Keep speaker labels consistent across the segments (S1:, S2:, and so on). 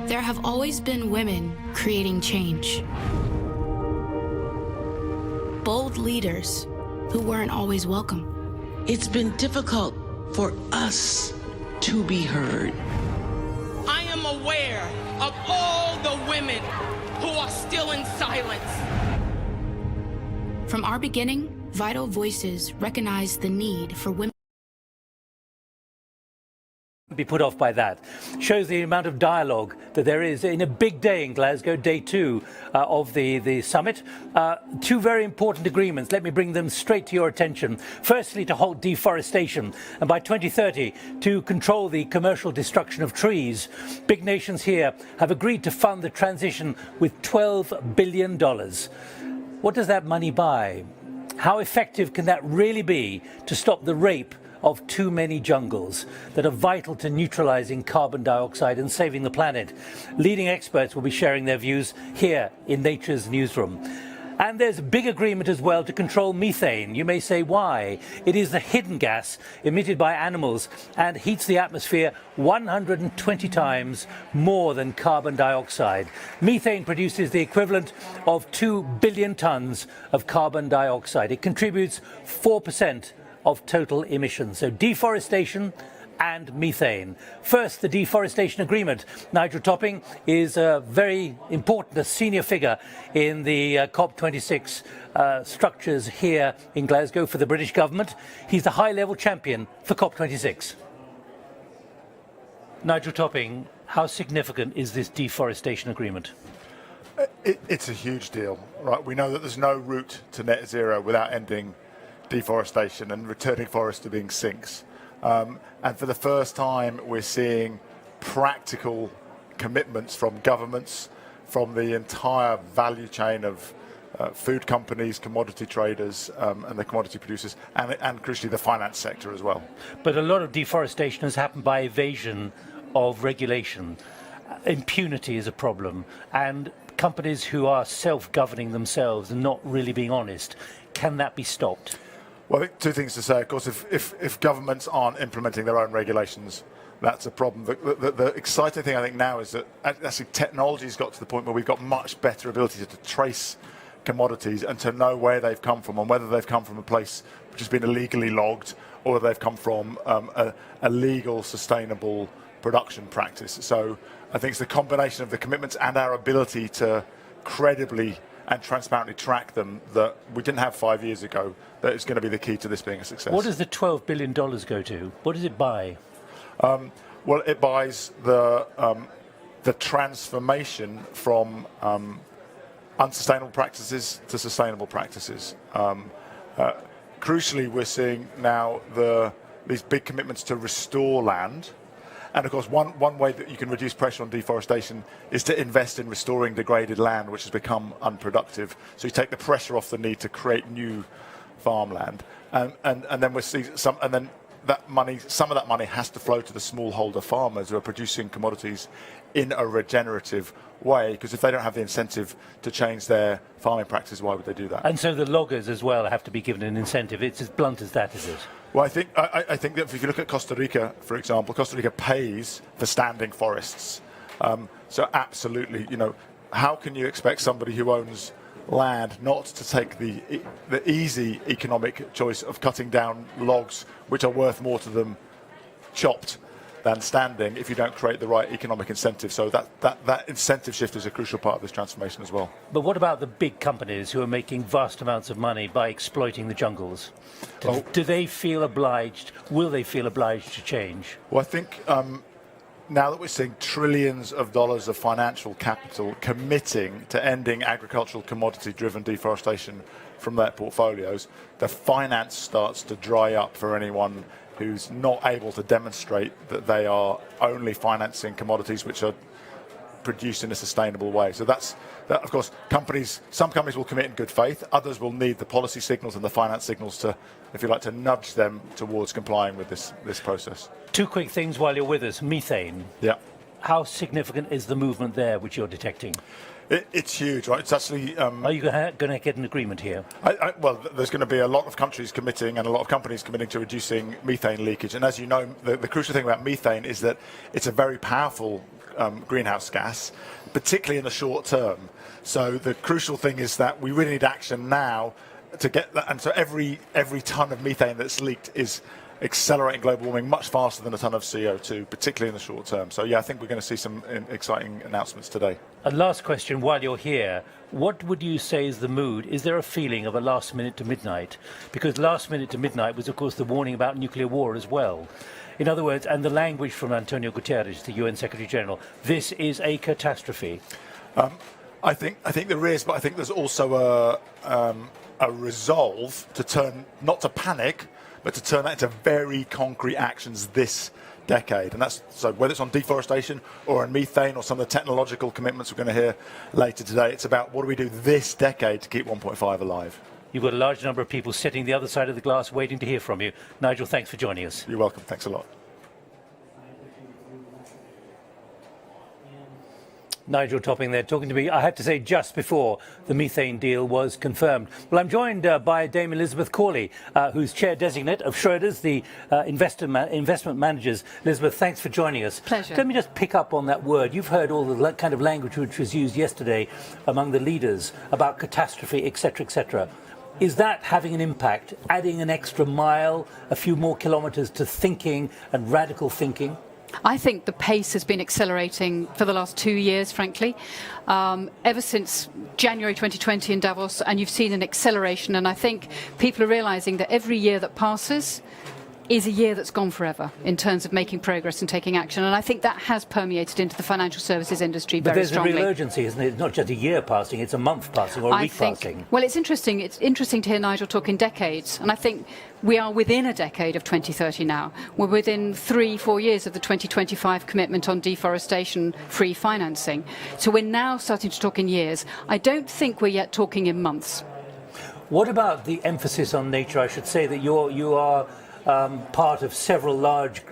S1: There have always been women creating change. Bold leaders who weren't always welcome.
S2: It's been difficult for us to be heard.
S3: I am aware of all the women who are still in silence.
S1: From our beginning, Vital Voices recognized the need for women.
S4: Be put off by that. Shows the amount of dialogue that there is in a big day in Glasgow, day 2 of the summit. 2 very important agreements. Let me bring them straight to your attention. Firstly, to halt deforestation, and by 2030 to control the commercial destruction of trees. Big nations here have agreed to fund the transition with $12 billion. What does that money buy? How effective can that really be to stop the rape of too many jungles that are vital to neutralizing carbon dioxide and saving the planet? Leading experts will be sharing their views here in Nature's Newsroom. And there's a big agreement as well to control methane. You may say, why? It is the hidden gas emitted by animals and heats the atmosphere 120 times more than carbon dioxide. Methane produces the equivalent of 2 billion tons of carbon dioxide. It contributes 4% of total emissions. So deforestation and methane. First, the Deforestation Agreement. Nigel Topping is very important, a senior figure in the COP26 structures here in Glasgow for the British government. He's the high-level champion for COP26. Nigel Topping, how significant is this Deforestation Agreement?
S5: It's a huge deal, right? We know that there's no route to net zero without ending deforestation and returning forests to being sinks. And for the first time, we're seeing practical commitments from governments, from the entire value chain of food companies, commodity traders, and the commodity producers, and crucially the finance sector as well.
S4: But a lot of deforestation has happened by evasion of regulation. Impunity is a problem, and companies who are self-governing themselves and not really being honest. Can that be stopped?
S5: Well, I think 2 things to say. Of course, if governments aren't implementing their own regulations, that's a problem. The exciting thing I think now is that actually technology's got to the point where we've got much better ability to trace commodities and to know where they've come from and whether they've come from a place which has been illegally logged or whether they've come from a legal, sustainable production practice. So I think it's the combination of the commitments and our ability to credibly and transparently track them that we didn't have 5 years ago that is going to be the key to this being a success.
S4: What does the $12 billion go to? What does it buy?
S5: Well, it buys the transformation from unsustainable practices to sustainable practices. Crucially, we're seeing now these big commitments to restore land. And of course, one way that you can reduce pressure on deforestation is to invest in restoring degraded land, which has become unproductive. So you take the pressure off the need to create new farmland, and then we see some of that money has to flow to the smallholder farmers who are producing commodities in a regenerative way, because if they don't have the incentive to change their farming practices, why would they do that?
S4: And so the loggers as well have to be given an incentive. It's as blunt as that, is it?
S5: Well, I think that if you look at Costa Rica, for example, Costa Rica pays for standing forests. So absolutely, how can you expect somebody who owns land not to take the easy economic choice of cutting down logs, which are worth more to them chopped than standing, if you don't create the right economic incentive? So that incentive shift is a crucial part of this transformation as well.
S4: But what about the big companies who are making vast amounts of money by exploiting the jungles? Do they feel obliged? Will they feel obliged to change?
S5: Well, I think now that we're seeing trillions of dollars of financial capital committing to ending agricultural commodity-driven deforestation from their portfolios, the finance starts to dry up for anyone who's not able to demonstrate that they are only financing commodities which are produced in a sustainable way. So that, of course, some companies will commit in good faith, others will need the policy signals and the finance signals to, if you like, to nudge them towards complying with this process. 2
S4: quick things while you're with us. Methane.
S5: Yeah.
S4: How significant is the movement there which you're detecting?
S5: It's huge, right? It's actually...
S4: Are you going to get an agreement here?
S5: Well, there's going to be a lot of countries committing and a lot of companies committing to reducing methane leakage. And as you know, the crucial thing about methane is that it's a very powerful greenhouse gas, particularly in the short term. So the crucial thing is that we really need action now to get that. And so every ton of methane that's leaked is accelerating global warming much faster than a ton of CO2, particularly in the short term. So yeah, I think we're going to see some exciting announcements today.
S4: A last question while you're here. What would you say is the mood? Is there a feeling of a last minute to midnight? Because last minute to midnight was, of course, the warning about nuclear war as well. In other words, and the language from Antonio Guterres, the UN Secretary General, this is a catastrophe.
S5: I think there is, but I think there's also a resolve to turn, not to panic, but to turn that into very concrete actions this decade. And that's, so whether it's on deforestation or on methane or some of the technological commitments we're going to hear later today, it's about what do we do this decade to keep 1.5 alive.
S4: You've got a large number of people sitting the other side of the glass waiting to hear from you. Nigel, thanks for joining us.
S5: You're welcome. Thanks a lot.
S4: Nigel Topping there talking to me, I have to say, just before the methane deal was confirmed. Well, I'm joined by Dame Elizabeth Corley, who's chair designate of Schroders, the investment managers. Elizabeth, thanks for joining us.
S6: Pleasure.
S4: Let me just pick up on that word. You've heard all the kind of language which was used yesterday among the leaders about catastrophe, etc., etc. Is that having an impact, adding an extra mile, a few more kilometres to thinking and radical thinking?
S6: I think the pace has been accelerating for the last 2 years, frankly, ever since January 2020 in Davos, and you've seen an acceleration. And I think people are realizing that every year that passes is a year that's gone forever in terms of making progress and taking action. And I think that has permeated into the financial services industry very strongly.
S4: But there's a real urgency, isn't it? It's not just a year passing, it's a month passing or a week passing.
S6: Well, it's interesting. It's interesting to hear Nigel talk in decades. And I think we are within a decade of 2030 now. We're within 3-4 years of the 2025 commitment on deforestation-free financing. So we're now starting to talk in years. I don't think we're yet talking in months.
S4: What about the emphasis on nature? I should say that you are part of several large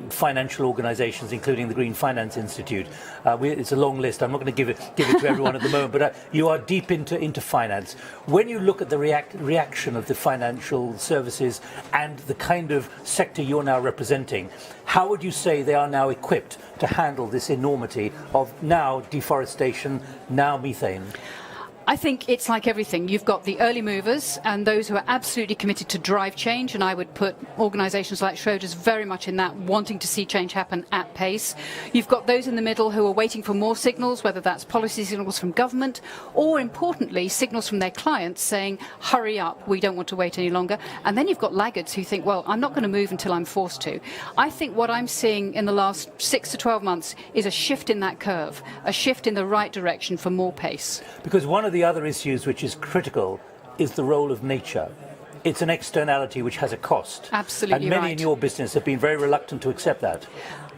S4: financial organisations, including the Green Finance Institute. It's a long list. I'm not going to give it to everyone at the moment, but you are deep into finance. When you look at the reaction of the financial services and the kind of sector you're now representing, how would you say they are now equipped to handle this enormity of now deforestation, now methane?
S6: I think it's like everything. You've got the early movers and those who are absolutely committed to drive change, and I would put organisations like Schroders very much in that, wanting to see change happen at pace. You've got those in the middle who are waiting for more signals, whether that's policy signals from government or, importantly, signals from their clients saying, hurry up, we don't want to wait any longer. And then you've got laggards who think, well, I'm not going to move until I'm forced to. I think what I'm seeing in the last 6 to 12 months is a shift in that curve, a shift in the right direction for more pace.
S4: Because one of the other issues which is critical is the role of nature. It's an externality which has a cost.
S6: Absolutely
S4: and many
S6: right.
S4: in your business have been very reluctant to accept that.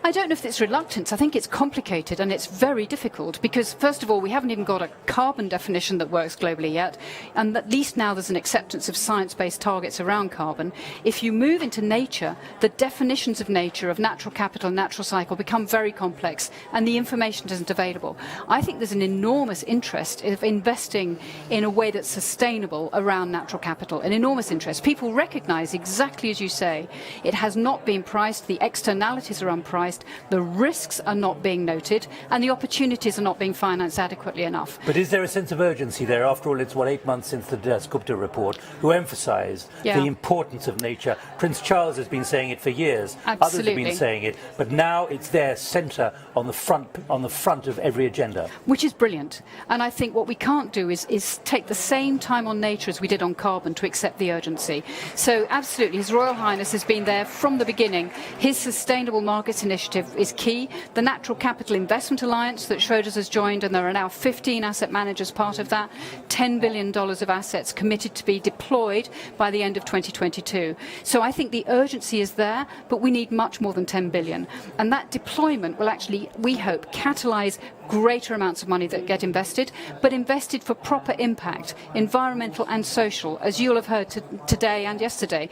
S6: I don't know if it's reluctance. I think it's complicated and it's very difficult because, first of all, we haven't even got a carbon definition that works globally yet, and at least now there's an acceptance of science-based targets around carbon. If you move into nature, the definitions of nature, of natural capital and natural cycle become very complex and the information isn't available. I think there's an enormous interest of investing in a way that's sustainable around natural capital, an enormous interest. People recognise, exactly as you say, it has not been priced, the externalities are unpriced, the risks are not being noted, and the opportunities are not being financed adequately enough.
S4: But is there a sense of urgency there? After all, it's 8 months since the Gupta report, who emphasised the importance of nature. Prince Charles has been saying it for years.
S6: Absolutely.
S4: Others have been saying it, but now it's there, centre on the front of every agenda.
S6: Which is brilliant. And I think what we can't do is take the same time on nature as we did on carbon to accept the urgency. So absolutely, His Royal Highness has been there from the beginning. His Sustainable Markets Initiative is key. The Natural Capital Investment Alliance that Schroders has joined, and there are now 15 asset managers part of that, $10 billion of assets committed to be deployed by the end of 2022. So I think the urgency is there, but we need much more than 10 billion. And that deployment will actually, we hope, catalyse greater amounts of money that get invested, but invested for proper impact, environmental and social. As you'll have heard today and yesterday,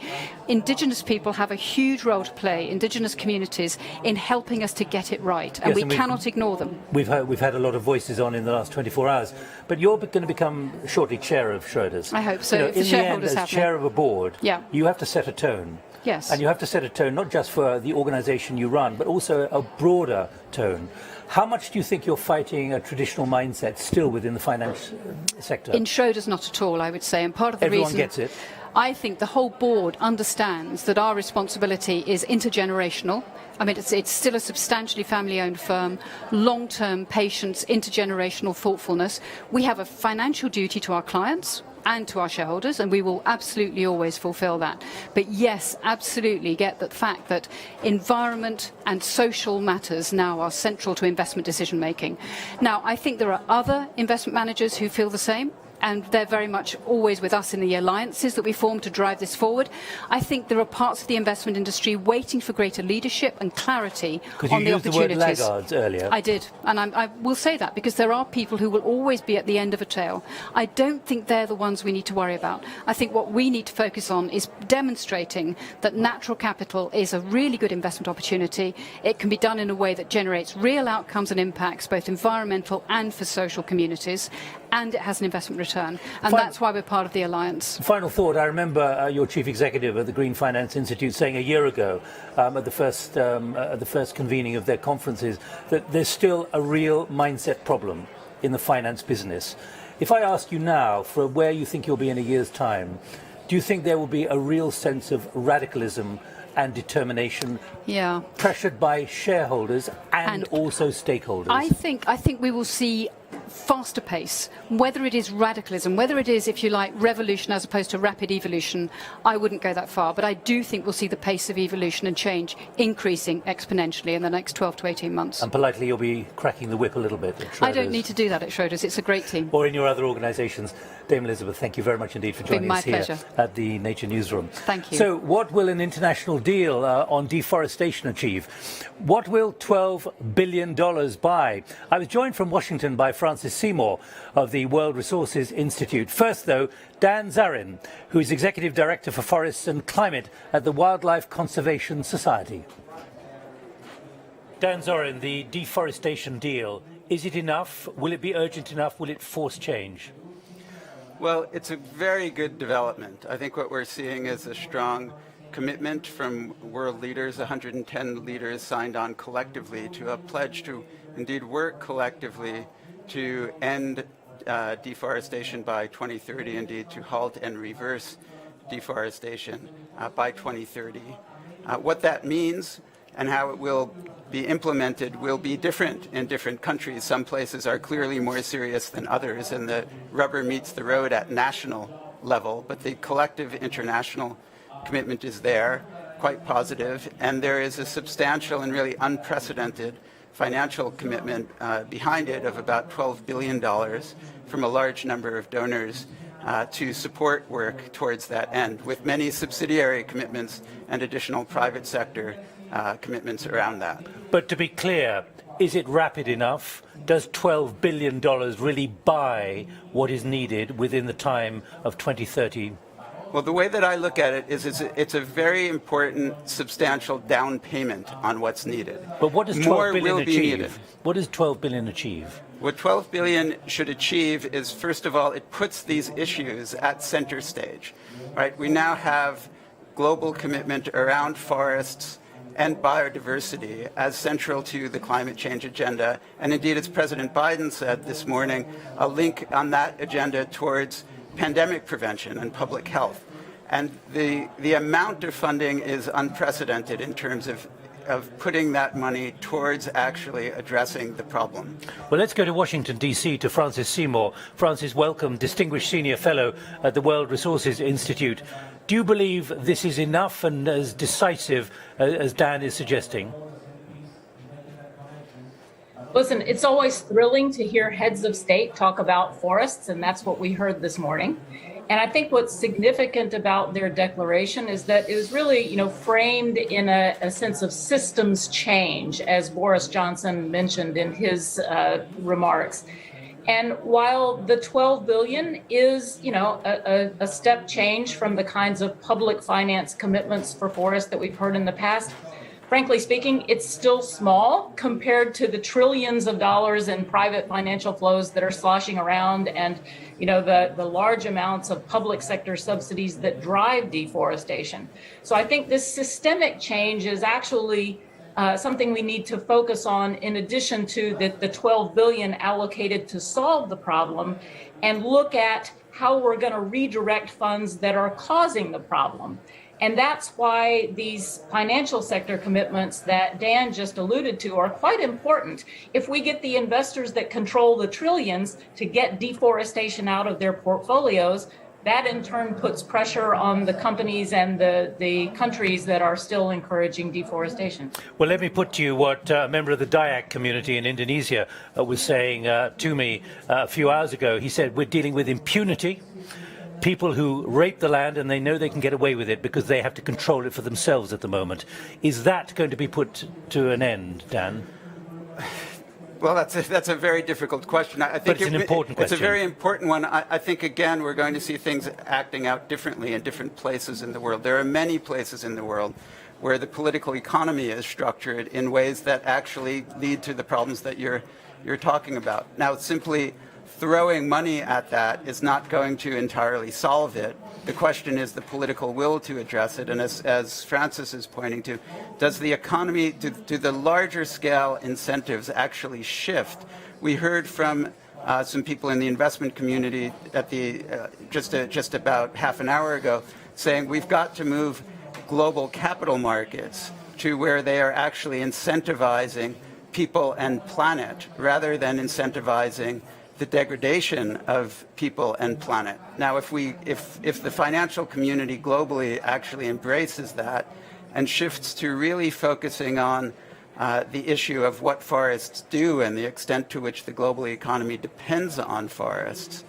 S6: Indigenous people have a huge role to play, Indigenous communities, in helping us to get it right, and we cannot ignore them.
S4: We've had a lot of voices on in the last 24 hours, but you're going to become shortly chair of Schroders.
S6: I hope so.
S4: You know,
S6: if the
S4: in
S6: shareholders
S4: the end, as chair of a board, you have to set a tone.
S6: Yes.
S4: And you have to set a tone, not just for the organisation you run, but also a broader tone. How much do you think you're fighting a traditional mindset still within the finance sector?
S6: In Schroders, not at all, I would say. And part of the
S4: Everyone
S6: reason
S4: gets it.
S6: I think the whole board understands that our responsibility is intergenerational. I mean, it's still a substantially family-owned firm, long-term patience, intergenerational thoughtfulness. We have a financial duty to our clients and to our shareholders, and we will absolutely always fulfill that. But yes, absolutely get the fact that environment and social matters now are central to investment decision-making. Now, I think there are other investment managers who feel the same, and they're very much always with us in the alliances that we form to drive this forward. I think there are parts of the investment industry waiting for greater leadership and clarity on the opportunities.
S4: Because you used the word laggards earlier.
S6: I did, and I will say that because there are people who will always be at the end of a tail. I don't think they're the ones we need to worry about. I think what we need to focus on is demonstrating that natural capital is a really good investment opportunity. It can be done in a way that generates real outcomes and impacts, both environmental and for social communities, and it has an investment return. And that's why we're part of the alliance.
S4: Final thought. I remember your chief executive at the Green Finance Institute saying a year ago at the first convening of their conferences that there's still a real mindset problem in the finance business. If I ask you now for where you think you'll be in a year's time, do you think there will be a real sense of radicalism and determination, pressured by shareholders and also stakeholders?
S6: I think we will see faster pace, whether it is radicalism, whether it is, if you like, revolution as opposed to rapid evolution. I wouldn't go that far, but I do think we'll see the pace of evolution and change increasing exponentially in the next 12 to 18 months.
S4: And politely, you'll be cracking the whip a little bit at Schroders.
S6: I don't need to do that at Schroders. It's a great team.
S4: Or in your other organisations. Dame Elizabeth, thank you very much indeed for joining us here at the Nature Newsroom.
S6: Thank you.
S4: So what will an international deal on deforestation achieve? What will $12 billion buy? I was joined from Washington by Francis Seymour of the World Resources Institute. First, though, Dan Zarin, who is Executive Director for Forests and Climate at the Wildlife Conservation Society. Dan Zarin, the deforestation deal, is it enough? Will it be urgent enough? Will it force change?
S7: Well, it's a very good development. I think what we're seeing is a strong commitment from world leaders. 110 leaders signed on collectively to a pledge to indeed work collectively to end deforestation by 2030, indeed to halt and reverse deforestation by 2030. What that means and how it will be implemented will be different in different countries. Some places are clearly more serious than others, and the rubber meets the road at national level, but the collective international commitment is there, quite positive, and there is a substantial and really unprecedented financial commitment behind it of about $12 billion from a large number of donors to support work towards that end, with many subsidiary commitments and additional private sector commitments around that.
S4: But to be clear, is it rapid enough? Does $12 billion really buy what is needed within the time of 2030?
S7: Well, the way that I look at it is it's a very important, substantial down payment on what's needed.
S4: But what does $12 billion achieve?
S7: Needed.
S4: What does $12 billion achieve?
S7: What $12 billion should achieve is, first of all, it puts these issues at center stage. Right? We now have global commitment around forests and biodiversity as central to the climate change agenda. And indeed, as President Biden said this morning, a link on that agenda towards pandemic prevention and public health. And the amount of funding is unprecedented in terms of putting that money towards actually addressing the problem.
S4: Well, let's go to Washington, D.C., to Francis Seymour. Francis, welcome, Distinguished Senior Fellow at the World Resources Institute. Do you believe this is enough and as decisive as Dan is suggesting?
S8: Listen, it's always thrilling to hear heads of state talk about forests, and that's what we heard this morning. And I think what's significant about their declaration is that it was really, framed in a sense of systems change, as Boris Johnson mentioned in his remarks. And while the $12 billion is, a step change from the kinds of public finance commitments for forests that we've heard in the past, frankly speaking, it's still small compared to the trillions of dollars in private financial flows that are sloshing around, and the large amounts of public sector subsidies that drive deforestation. So I think this systemic change is actually something we need to focus on, in addition to the 12 billion allocated to solve the problem, and look at how we're going to redirect funds that are causing the problem. And that's why these financial sector commitments that Dan just alluded to are quite important. If we get the investors that control the trillions to get deforestation out of their portfolios, that in turn puts pressure on the companies and the countries that are still encouraging deforestation.
S4: Well, let me put to you what a member of the Dayak community in Indonesia was saying to me a few hours ago. He said, we're dealing with impunity. People who rape the land and they know they can get away with it because they have to control it for themselves at the moment. Is that going to be put to an end, Dan?
S7: Well, that's a very difficult question. I think
S4: but it's an important question.
S7: It's a very important one. I think, again, we're going to see things acting out differently in different places in the world. There are many places in the world where the political economy is structured in ways that actually lead to the problems that you're talking about. Now, simply throwing money at that is not going to entirely solve it. The question is the political will to address it. And as Francis is pointing to, does the economy, do the larger scale incentives actually shift? We heard from some people in the investment community at the just about half an hour ago saying we've got to move global capital markets to where they are actually incentivizing people and planet rather than incentivizing the degradation of people and planet. Now, if the financial community globally actually embraces that and shifts to really focusing on the issue of what forests do and the extent to which the global economy depends on forests,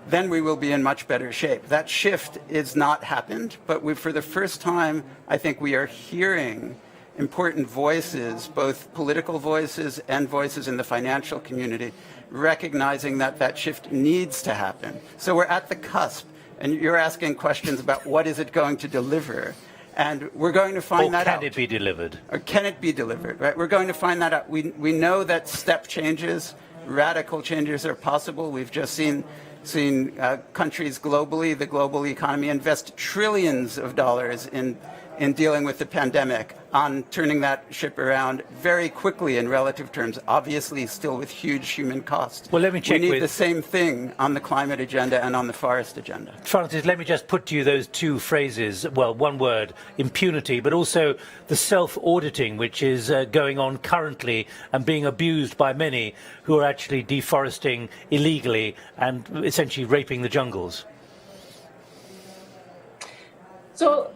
S7: then we will be in much better shape. That shift is not happened, but for the first time, I think we are hearing important voices, both political voices and voices in the financial community, recognizing that that shift needs to happen. So we're at the cusp, and you're asking questions about what is it going to deliver, and we're going to find that out. Or
S4: can it be delivered?
S7: Or can it be delivered, right? We're going to find that out. We know that step changes, radical changes are possible. We've just seen countries globally, the global economy, invest trillions of dollars in dealing with the pandemic, on turning that ship around very quickly in relative terms, obviously still with huge human costs.
S4: Well, let me check.
S7: We need the same thing on the climate agenda and on the forest agenda.
S4: Francis, let me just put to you those two phrases. Well, one word, impunity, but also the self-auditing, which is going on currently and being abused by many who are actually deforesting illegally and essentially raping the jungles.
S8: So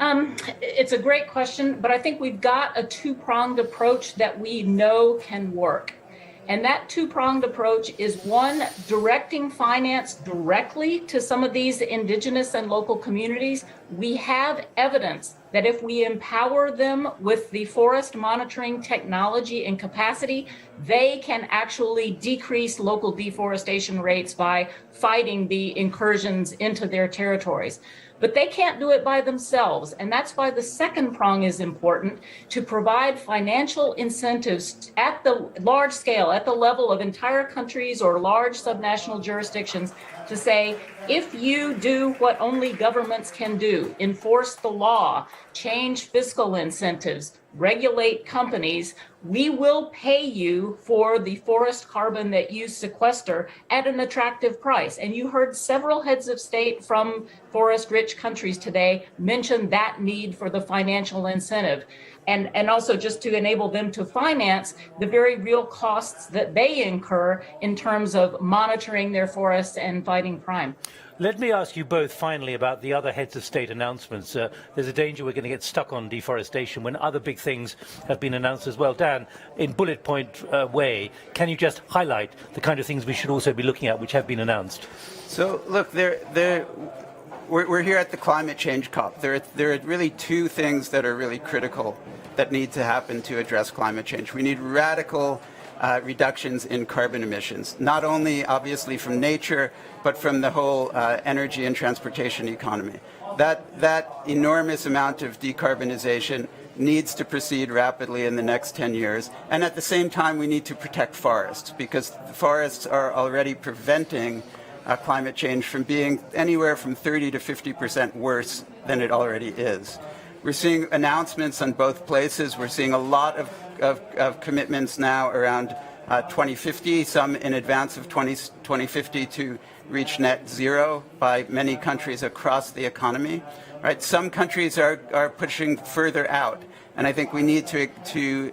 S8: it's a great question, but I think we've got a two-pronged approach that we know can work. And that two-pronged approach is, one, directing finance directly to some of these indigenous and local communities. We have evidence that if we empower them with the forest monitoring technology and capacity, they can actually decrease local deforestation rates by fighting the incursions into their territories. But they can't do it by themselves. And that's why the second prong is important, to provide financial incentives at the large scale, at the level of entire countries or large subnational jurisdictions, to say, if you do what only governments can do, enforce the law, change fiscal incentives, regulate companies, we will pay you for the forest carbon that you sequester at an attractive price. And you heard several heads of state from forest-rich countries today mention that need for the financial incentive. And also just to enable them to finance the very real costs that they incur in terms of monitoring their forests and fighting crime.
S4: Let me ask you both finally about the other heads of state announcements. There's a danger we're going to get stuck on deforestation when other big things have been announced as well. Dan, in bullet point way, can you just highlight the kind of things we should also be looking at which have been announced?
S7: So, look, we're here at the Climate Change COP. There are really two things that are really critical that need to happen to address climate change. We need radical reductions in carbon emissions, not only obviously from nature, but from the whole energy and transportation economy. That enormous amount of decarbonization needs to proceed rapidly in the next 10 years. And at the same time, we need to protect forests, because forests are already preventing climate change from being anywhere from 30 to 50% worse than it already is. We're seeing announcements on both places. We're seeing a lot of commitments now around 2050, some in advance of 2050 to reach net zero by many countries across the economy. Right? Some countries are pushing further out, and I think we need to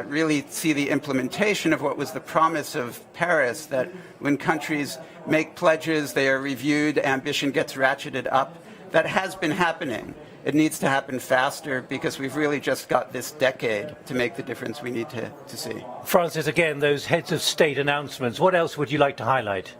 S7: really see the implementation of what was the promise of Paris, that when countries make pledges, they are reviewed, ambition gets ratcheted up. That has been happening. It needs to happen faster, because we've really just got this decade to make the difference we need to see.
S4: Francis, again, those heads of state announcements, what else would you like to highlight?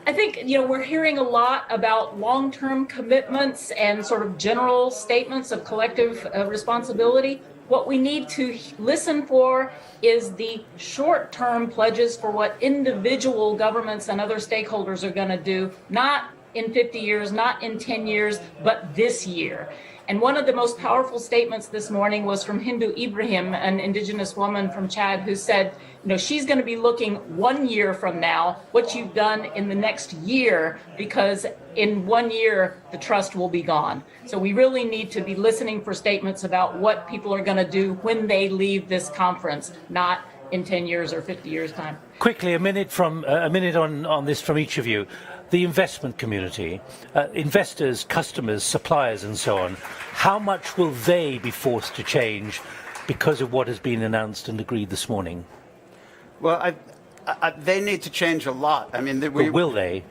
S8: I think, we're hearing a lot about long-term commitments and sort of general statements of collective responsibility. What we need to listen for is the short-term pledges for what individual governments and other stakeholders are going to do, not in 50 years, not in 10 years, but this year. And one of the most powerful statements this morning was from Hindu Ibrahim, an indigenous woman from Chad, who said, she's going to be looking 1 year from now what you've done in the next year, because in 1 year, the trust will be gone. So we really need to be listening for statements about what people are going to do when they leave this conference, not in 10 years or 50 years' time.
S4: Quickly, a minute on this from each of you. The investment community, investors, customers, suppliers and so on, how much will they be forced to change because of what has been announced and agreed this morning?
S7: Well, they need to change a lot. I mean,
S4: but will they?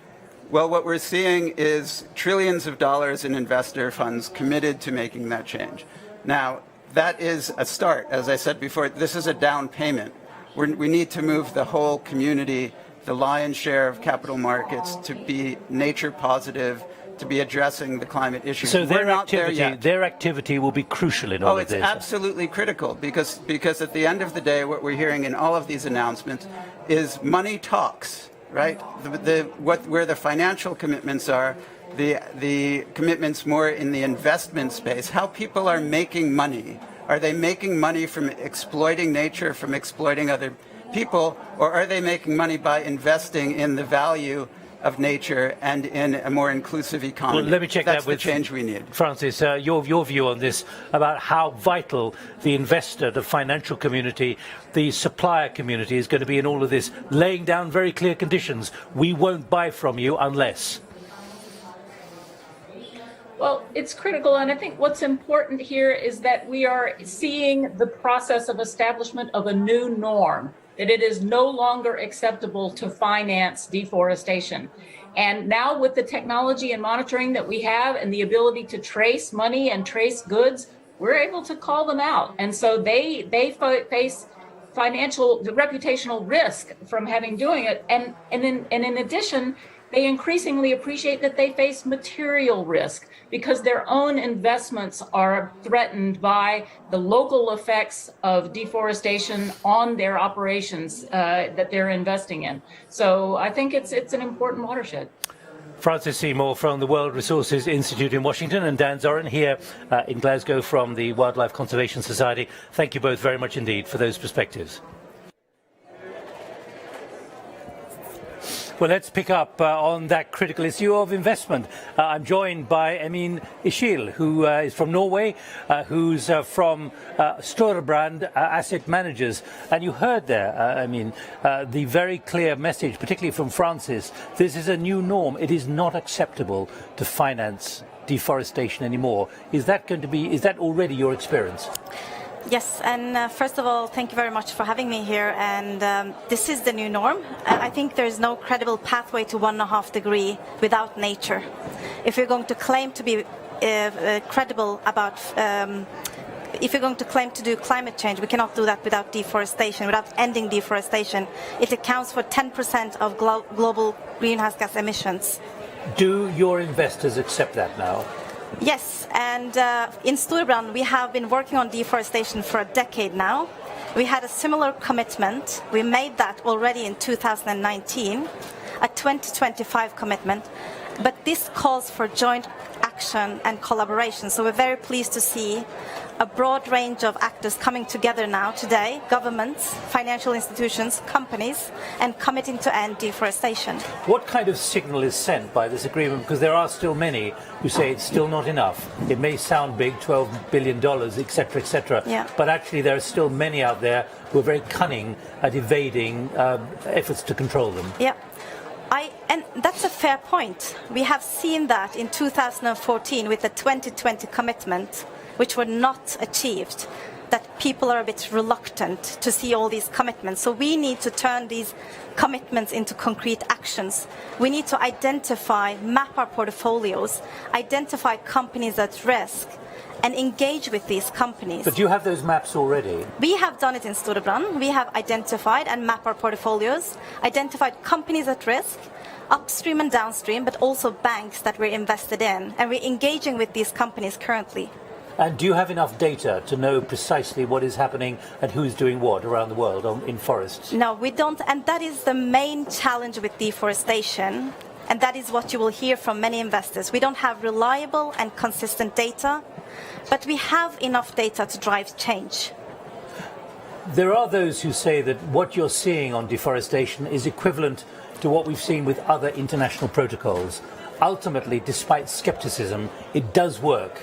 S7: Well, what we're seeing is trillions of dollars in investor funds committed to making that change. Now, that is a start. As I said before, this is a down payment. We need to move the whole community, the lion's share of capital markets, to be nature positive, to be addressing the climate issue.
S4: So their activity will be crucial in all of this.
S7: Oh, it's absolutely critical, because at the end of the day, what we're hearing in all of these announcements is money talks, right? Where the financial commitments are, the commitments more in the investment space, how people are making money. Are they making money from exploiting nature, from exploiting other people, or are they making money by investing in the value of nature and in a more inclusive economy?
S4: Well, let me check
S7: That's
S4: that with
S7: the change we need.
S4: Francis, your view on this, about how vital the investor, the financial community, the supplier community is going to be in all of this, laying down very clear conditions. We won't buy from you unless.
S8: Well, it's critical, and I think what's important here is that we are seeing the process of establishment of a new norm, that it is no longer acceptable to finance deforestation. And now with the technology and monitoring that we have and the ability to trace money and trace goods, we're able to call them out. And so they face financial, reputational risk from doing it. And in addition, they increasingly appreciate that they face material risk, because their own investments are threatened by the local effects of deforestation on their operations that they're investing in. So I think it's an important watershed.
S4: Francis Seymour from the World Resources Institute in Washington, and Dan Zorin here in Glasgow from the Wildlife Conservation Society. Thank you both very much indeed for those perspectives. Well, let's pick up on that critical issue of investment. I'm joined by Emin Ishil, who is from Norway, who's from Shortterm Asset Managers. And you heard there, the very clear message, particularly from Francis. This is a new norm. It is not acceptable to finance deforestation anymore. Is that already your experience?
S9: Yes, and first of all, thank you very much for having me here. And this is the new norm. I think there's no credible pathway to 1.5 degrees without nature. If you're going to claim to be credible about, if you're going to claim to do climate change, we cannot do that without deforestation, without ending deforestation. It accounts for 10% of global greenhouse gas emissions.
S4: Do your investors accept that now?
S9: Yes, and in Storebrand we have been working on deforestation for a decade now. We had a similar commitment. We made that already in 2019, a 2025 commitment. But this calls for joint action and collaboration. So we're very pleased to see a broad range of actors coming together now today, governments, financial institutions, companies, and committing to end deforestation.
S4: What kind of signal is sent by this agreement? Because there are still many who say it's still not enough. It may sound big, $12 billion, etc., etc., but actually there are still many out there who are very cunning at evading efforts to control them.
S9: Yeah. And that's a fair point. We have seen that in 2014 with the 2020 commitment, which were not achieved, that people are a bit reluctant to see all these commitments. So we need to turn these commitments into concrete actions. We need to identify, map our portfolios, identify companies at risk, and engage with these companies.
S4: But do you have those maps already?
S9: We have done it in Storebrand. We have identified and mapped our portfolios, identified companies at risk, upstream and downstream, but also banks that we're invested in. And we're engaging with these companies currently.
S4: And do you have enough data to know precisely what is happening and who's doing what around the world in forests?
S9: No, we don't. And that is the main challenge with deforestation. And that is what you will hear from many investors. We don't have reliable and consistent data, but we have enough data to drive change.
S4: There are those who say that what you're seeing on deforestation is equivalent to what we've seen with other international protocols. Ultimately, despite skepticism, it does work.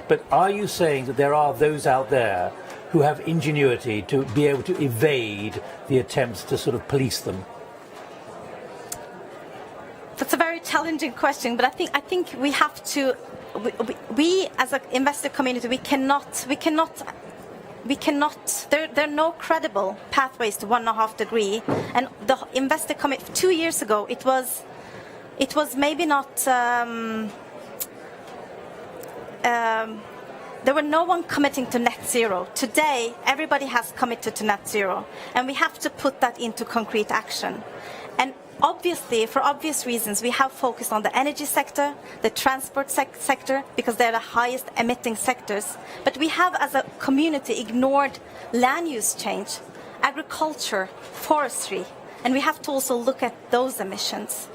S4: But are you saying that there are those out there who have ingenuity to be able to evade the attempts to sort of police them?
S9: That's a very challenging question, but I think we have to. We as an investor community, we cannot. There are no credible pathways to 1.5 degree. And the investor community 2 years ago, it was maybe not. There were no one committing to net zero. Today, everybody has committed to net zero, and we have to put that into concrete action. And obviously, for obvious reasons, we have focused on the energy sector, the transport sector, because they're the highest emitting sectors. But we have, as a community, ignored land use change, agriculture, forestry, and we have to also look at those emissions.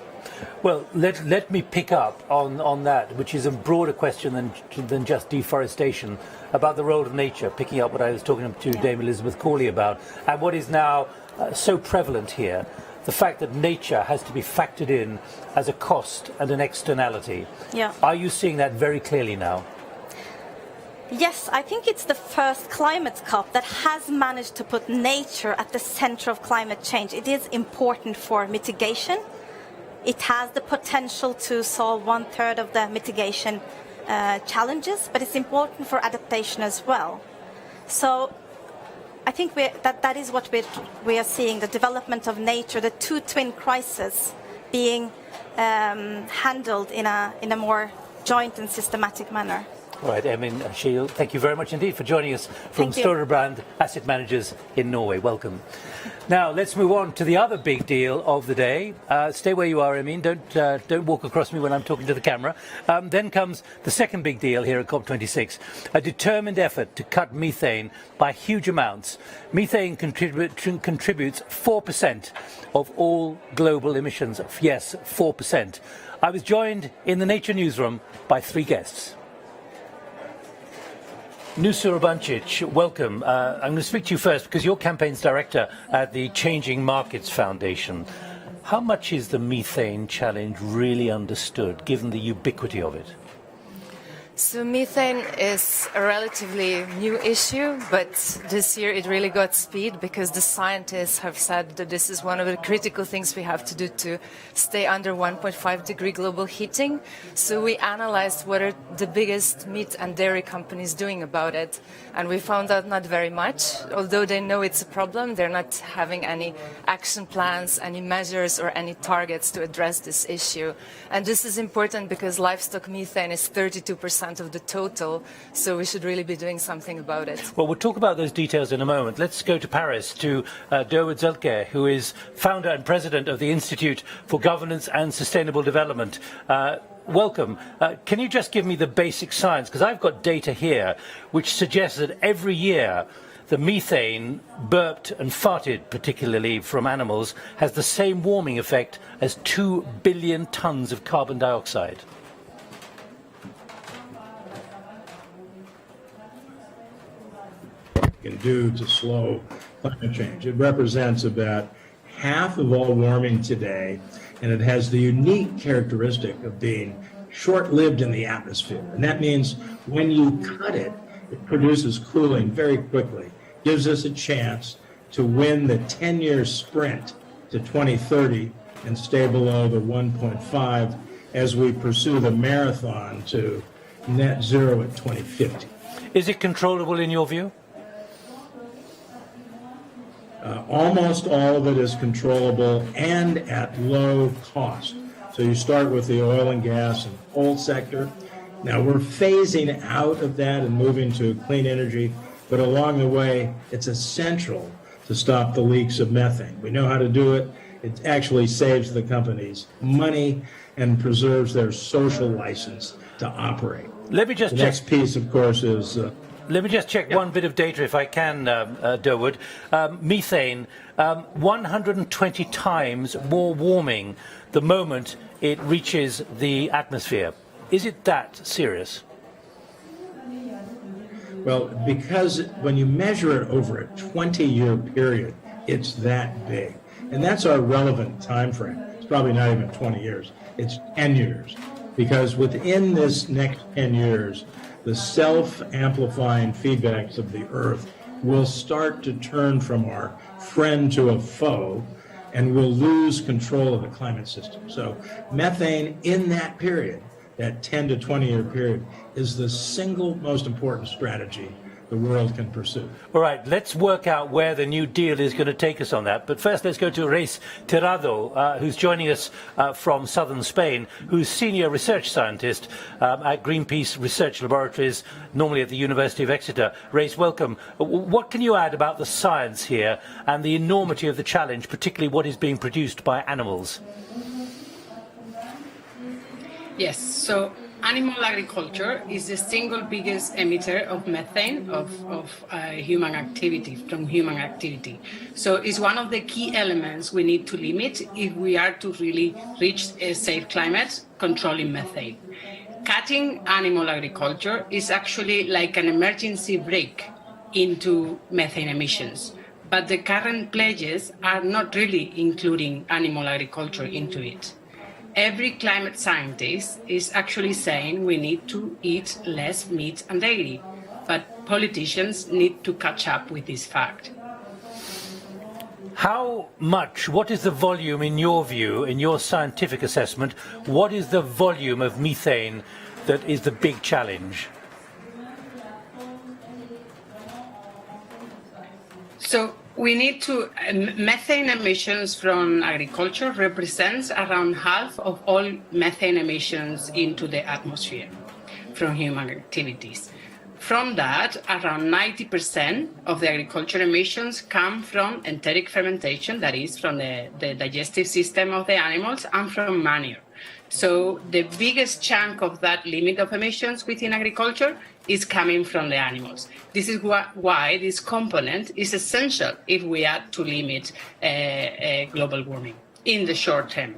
S4: Well, let me pick up on that, which is a broader question than just deforestation, about the role of nature, picking up what I was talking to Dame Elizabeth Corley about, and what is now so prevalent here, the fact that nature has to be factored in as a cost and an externality.
S9: Yeah.
S4: Are you seeing that very clearly now?
S9: Yes, I think it's the first climate COP that has managed to put nature at the center of climate change. It is important for mitigation. It has the potential to solve 1/3 of the mitigation challenges, but it's important for adaptation as well. So I think that is what we are seeing, the development of nature, the two twin crises being handled in a more joint and systematic manner.
S4: All right, Emin Schiel, thank you very much indeed for joining us from Storebrand Asset Managers in Norway. Welcome. Now, let's move on to the other big deal of the day. Stay where you are, Emin. Don't walk across me when I'm talking to the camera. Then comes the second big deal here at COP26, a determined effort to cut methane by huge amounts. Methane contributes 4% of all global emissions. Yes, 4%. I was joined in the Nature Newsroom by 3 guests. Nusura Bancic, welcome. I'm going to speak to you first because you're campaigns director at the Changing Markets Foundation. How much is the methane challenge really understood, given the ubiquity of it?
S10: So methane is a relatively new issue, but this year it really got speed because the scientists have said that this is one of the critical things we have to do to stay under 1.5 degree global heating. So we analyzed what are the biggest meat and dairy companies doing about it. And we found out not very much. Although they know it's a problem, they're not having any action plans, any measures or any targets to address this issue. And this is important because livestock methane is 32% of the total, so we should really be doing something about it.
S4: Well, we'll talk about those details in a moment. Let's go to Paris, to Zelke, who is founder and president of the Institute for Governance and Sustainable Development. Welcome. Can you just give me the basic science? Because I've got data here which suggests that every year the methane burped and farted, particularly from animals, has the same warming effect as 2 billion tons of carbon dioxide.
S11: can do to slow climate change. It represents about half of all warming today, and it has the unique characteristic of being short-lived in the atmosphere. And that means when you cut it, it produces cooling very quickly, gives us a chance to win the 10-year sprint to 2030 and stay below the 1.5 as we pursue the marathon to net zero at 2050.
S4: Is it controllable in your view?
S11: Almost all of it is controllable and at low cost. So you start with the oil and gas and coal sector. Now we're phasing out of that and moving to clean energy, but along the way, it's essential to stop the leaks of methane. We know how to do it. It actually saves the companies money and preserves their social license to operate.
S4: Let me just
S11: the next piece, of course, is...
S4: Let me just check one bit of data, if I can, Durwood. Methane, 120 times more warming the moment it reaches the atmosphere. Is it that serious?
S11: Well, because when you measure it over a 20-year period, it's that big. And that's our relevant time frame. It's probably not even 20 years. It's 10 years. Because within this next 10 years, the self-amplifying feedbacks of the Earth will start to turn from our friend to a foe, and we'll lose control of the climate system. So methane in that period, that 10 to 20 year period, is the single most important strategy the world can pursue.
S4: All right, let's work out where the New Deal is going to take us on that. But first, let's go to Terrado, who's joining us from southern Spain, who's senior research scientist at Greenpeace Research Laboratories, normally at the University of Exeter. Reis, welcome. What can you add about the science here and the enormity of the challenge, particularly what is being produced by animals?
S12: Yes, so animal agriculture is the single biggest emitter of methane human activity, from human activity. So it's one of the key elements we need to limit if we are to really reach a safe climate controlling methane. Cutting animal agriculture is actually like an emergency brake into methane emissions. But the current pledges are not really including animal agriculture into it. Every climate scientist is actually saying we need to eat less meat and dairy, but politicians need to catch up with this fact.
S4: How much, what is the volume in your view, in your scientific assessment, what is the volume of methane that is the big challenge?
S12: So we need to, methane emissions from agriculture represents around half of all methane emissions into the atmosphere from human activities. From that, around 90% of the agriculture emissions come from enteric fermentation, that is from the digestive system of the animals, and from manure. So the biggest chunk of that limit of emissions within agriculture is coming from the animals. This is why this component is essential if we are to limit global warming in the short term.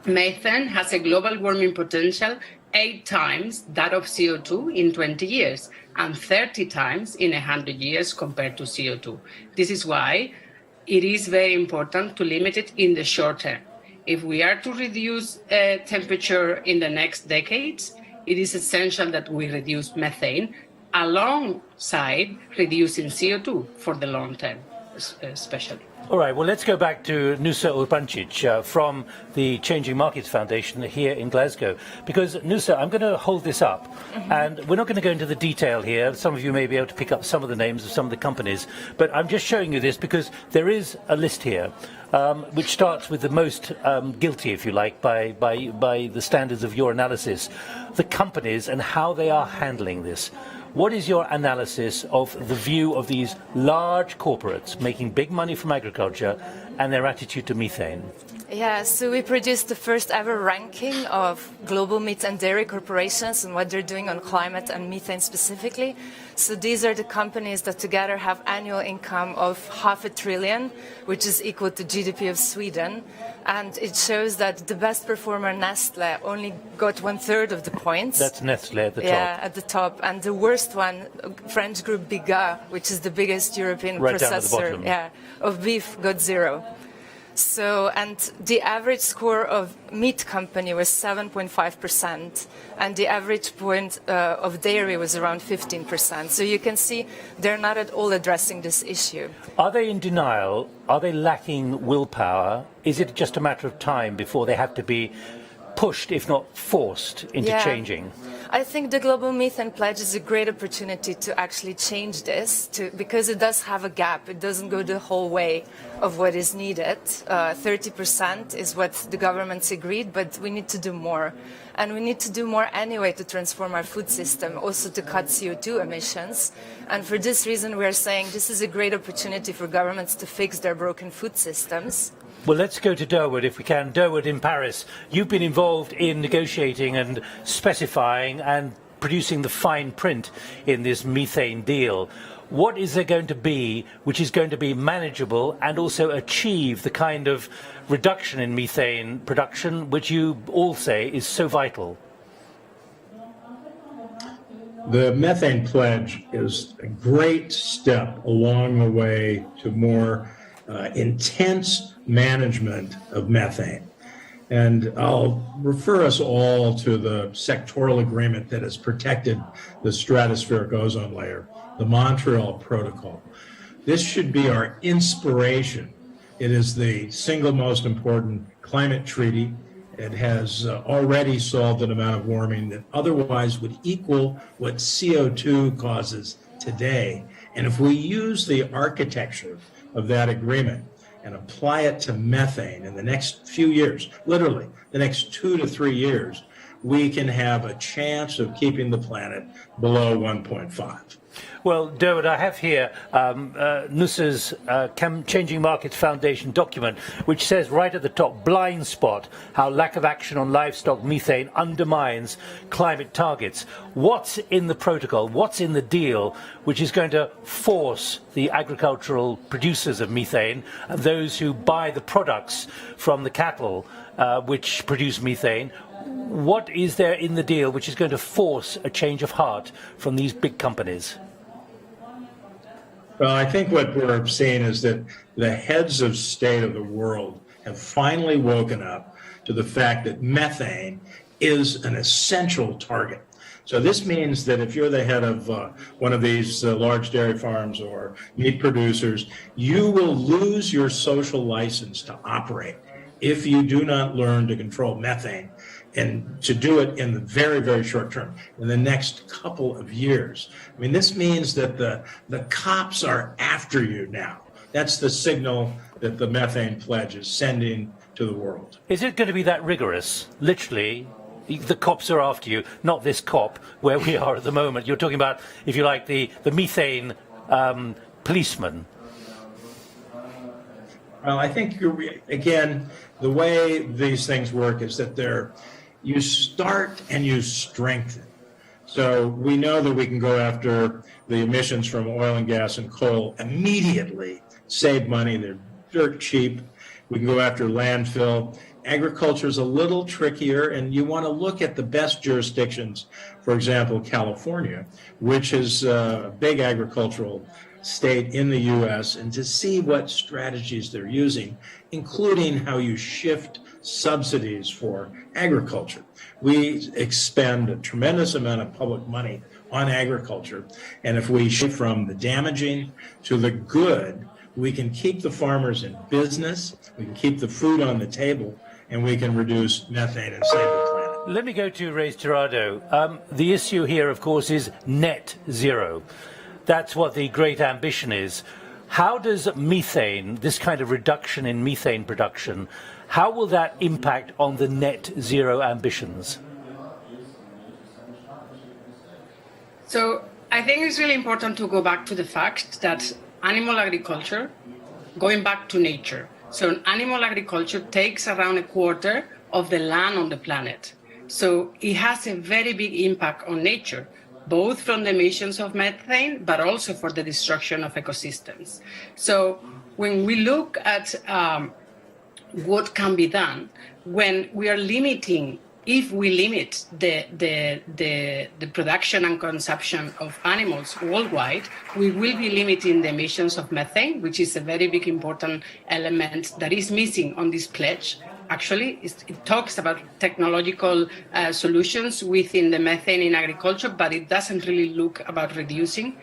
S12: Methane has a global warming potential 8 times that of CO2 in 20 years and 30 times in 100 years compared to CO2. This is why it is very important to limit it in the short term. If we are to reduce temperature in the next decades, it is essential that we reduce methane alongside reducing CO2 for the long term, especially.
S4: All right, well, let's go back to Nusa Urbancic from the Changing Markets Foundation here in Glasgow. Because, Nusa, I'm going to hold this up, and we're not going to go into the detail here. Some of you may be able to pick up some of the names of some of the companies, but I'm just showing you this because there is a list here which starts with the most guilty, if you like, by the standards of your analysis, the companies and how they are handling this. What is your analysis of the view of these large corporates making big money from agriculture and their attitude to methane?
S10: Yeah, so we produced the first ever ranking of global meat and dairy corporations and what they're doing on climate and methane specifically. So these are the companies that together have annual income of $500 billion, which is equal to GDP of Sweden. And it shows that the best performer, Nestle, only got 1/3 of the points.
S4: That's Nestle at the top.
S10: Yeah, at the top. And the worst one, French group Biga, which is the biggest European
S4: Right down at the
S10: processor
S4: bottom.
S10: of beef, got 0. So, and the average score of meat company was 7.5%, and the average point of dairy was around 15%. So you can see they're not at all addressing this issue.
S4: Are they in denial? Are they lacking willpower? Is it just a matter of time before they have to be pushed, if not forced, into changing?
S10: I think the Global Methane Pledge is a great opportunity to actually change this, because it does have a gap. It doesn't go the whole way of what is needed. 30% is what the governments agreed, but we need to do more. And we need to do more anyway to transform our food system, also to cut CO2 emissions. And for this reason, we are saying this is a great opportunity for governments to fix their broken food systems.
S4: Well, let's go to Derwood if we can. Derwood in Paris, you've been involved in negotiating and specifying and producing the fine print in this methane deal. What is there going to be which is going to be manageable and also achieve the kind of reduction in methane production which you all say is so vital?
S11: The Methane Pledge is a great step along the way to more intense management of methane. And I'll refer us all to the sectoral agreement that has protected the stratospheric ozone layer, the Montreal Protocol. This should be our inspiration. It is the single most important climate treaty. It has already solved an amount of warming that otherwise would equal what CO2 causes today. And if we use the architecture of that agreement and apply it to methane in the next few years, literally the next 2 to 3 years, we can have a chance of keeping the planet below 1.5.
S4: Well, Derwood, I have here NUSA's Changing Markets Foundation document, which says right at the top, blind spot, how lack of action on livestock methane undermines climate targets. What's in the protocol, what's in the deal, which is going to force the agricultural producers of methane and those who buy the products from the cattle which produce methane, what is there in the deal which is going to force a change of heart from these big companies?
S11: Well, I think what we're seeing is that the heads of state of the world have finally woken up to the fact that methane is an essential target. So this means that if you're the head of one of these large dairy farms or meat producers, you will lose your social license to operate if you do not learn to control methane, and to do it in the very, very short term, in the next couple of years. I mean, this means that the cops are after you now. That's the signal that the Methane Pledge is sending to the world.
S4: Is it going to be that rigorous? Literally, the cops are after you, not this COP where we are at the moment. You're talking about, if you like, the methane policeman.
S11: Well, I think, again, the way these things work is that you start and you strengthen. So we know that we can go after the emissions from oil and gas and coal immediately, save money, they're dirt cheap. We can go after landfill. Agriculture is a little trickier, and you want to look at the best jurisdictions, for example, California, which is a big agricultural state in the U.S., and to see what strategies they're using, including how you shift subsidies for agriculture. We expend a tremendous amount of public money on agriculture, and if we shift from the damaging to the good, we can keep the farmers in business, we can keep the food on the table, and we can reduce methane and save the planet.
S4: Let me go to Ray Terrado. The issue here, of course, is net zero. That's what the great ambition is. How does methane, this kind of reduction in methane production, how will that impact on the net zero ambitions?
S12: So I think it's really important to go back to the fact that animal agriculture, going back to nature. So animal agriculture takes around 1/4 of the land on the planet. So it has a very big impact on nature. both from the emissions of methane, but also for the destruction of ecosystems. So when we look at what can be done, when we are limiting, if we limit the production and consumption of animals worldwide, we will be limiting the emissions of methane, which is a very big important element that is missing on this pledge. Actually, it talks about technological solutions within the methane in agriculture, but it doesn't really look about reducing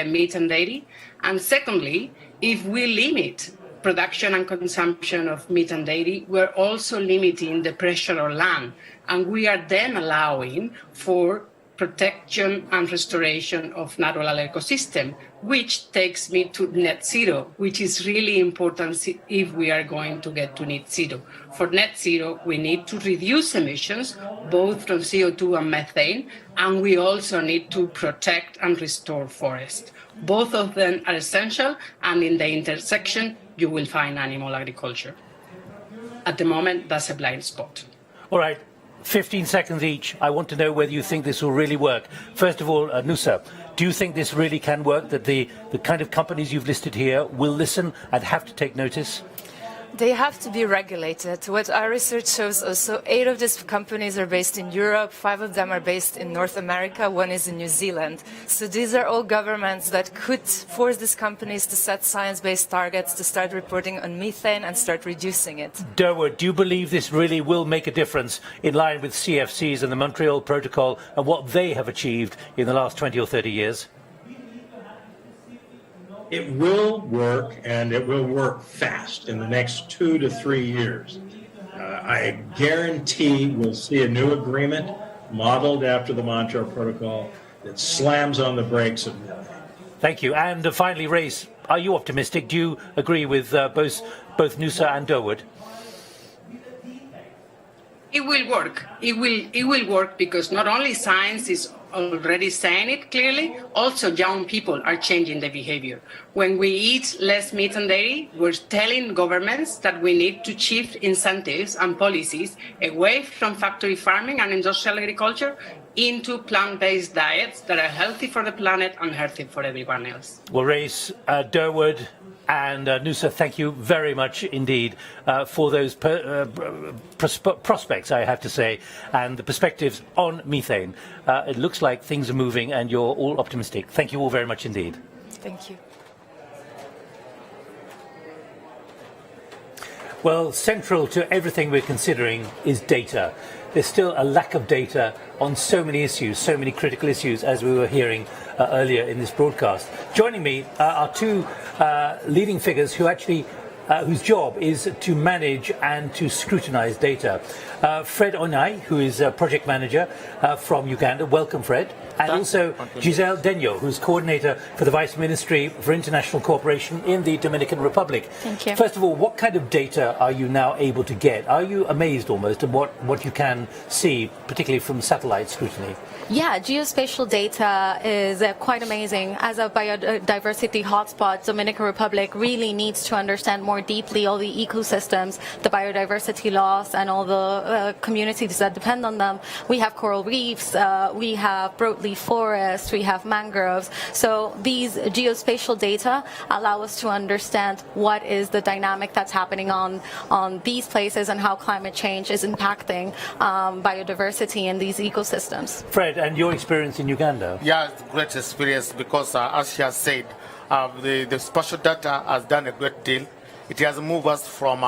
S12: meat and dairy. And secondly, if we limit production and consumption of meat and dairy, we're also limiting the pressure on land. And we are then allowing for protection and restoration of natural ecosystem, which takes me to net zero, which is really important if we are going to get to net zero. For net zero, we need to reduce emissions, both from CO2 and methane, and we also need to protect and restore forests. Both of them are essential, and in the intersection, you will find animal agriculture. At the moment, that's a blind spot.
S4: All right, 15 seconds each. I want to know whether you think this will really work. First of all, Nusa, do you think this really can work, that the kind of companies you've listed here will listen and have to take notice?
S10: They have to be regulated. What our research shows also, 8 of these companies are based in Europe, 5 of them are based in North America, 1 is in New Zealand. So these are all governments that could force these companies to set science-based targets, to start reporting on methane and start reducing it.
S4: Derwood, do you believe this really will make a difference in line with CFCs and the Montreal Protocol and what they have achieved in the last 20 or 30 years?
S11: It will work, and it will work fast in the next 2 to 3 years. I guarantee we'll see a new agreement modeled after the Montreal Protocol that slams on the brakes of methane.
S4: Thank you. And finally, Race, are you optimistic? Do you agree with both Nusa and Derwood?
S12: It will work. It will work because not only science is already saying it clearly, also young people are changing the behavior. When we eat less meat and dairy, we're telling governments that we need to shift incentives and policies away from factory farming and industrial agriculture into plant-based diets that are healthy for the planet and healthy for everyone else.
S4: Well, Race, Derwood and Nusa, thank you very much indeed for those prospects, I have to say, and the perspectives on methane. It looks like things are moving and you're all optimistic. Thank you all very much indeed.
S10: Thank you.
S4: Well, central to everything we're considering is data. There's still a lack of data on so many issues, so many critical issues, as we were hearing earlier in this broadcast. Joining me are 2 leading figures who actually whose job is to manage and to scrutinize data. Fred Onai, who is a project manager from Uganda. Welcome, Fred. And also Giselle Denyo, who's coordinator for the Vice Ministry for International Cooperation in the Dominican Republic.
S13: Thank you.
S4: First of all, what kind of data are you now able to get? Are you amazed almost at what you can see, particularly from satellite scrutiny?
S13: Yeah, geospatial data is quite amazing. As a biodiversity hotspot, Dominican Republic really needs to understand more deeply all the ecosystems, the biodiversity loss, and all the communities that depend on them. We have coral reefs, we have broadleaf forests, we have mangroves. So these geospatial data allow us to understand what is the dynamic that's happening on these places and how climate change is impacting biodiversity in these ecosystems.
S4: Fred, and your experience in Uganda?
S14: Yeah, great experience because, as she has said, the spatial data has done a great deal. It has moved us from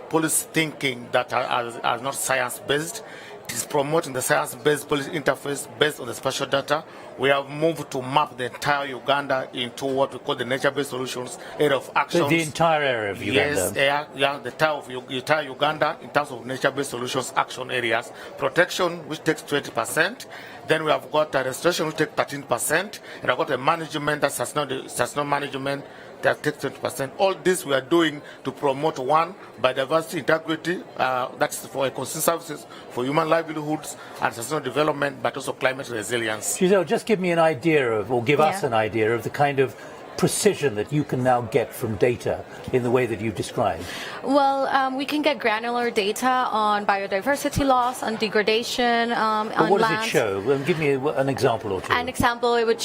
S14: policy thinking that are not science-based. It is promoting the science-based policy interface based on the spatial data. We have moved to map the entire Uganda into what we call the nature-based solutions area of action.
S4: The entire area of Uganda?
S14: Yes, the entire Uganda in terms of nature-based solutions action areas. Protection, which takes 20%. Then we have got restoration, which takes 13%. And I've got a management, that's sustainable management, that takes 20%. All this we are doing to promote, 1, biodiversity integrity, that's for ecosystem services, for human livelihoods and sustainable development, but also climate resilience.
S4: Giselle, just give me an idea of, or give us an idea of the kind of precision that you can now get from data in the way that you've described?
S13: Well, we can get granular data on biodiversity loss, on degradation, on land.
S4: What does it show? Well, give me an example or two.
S13: An example, it would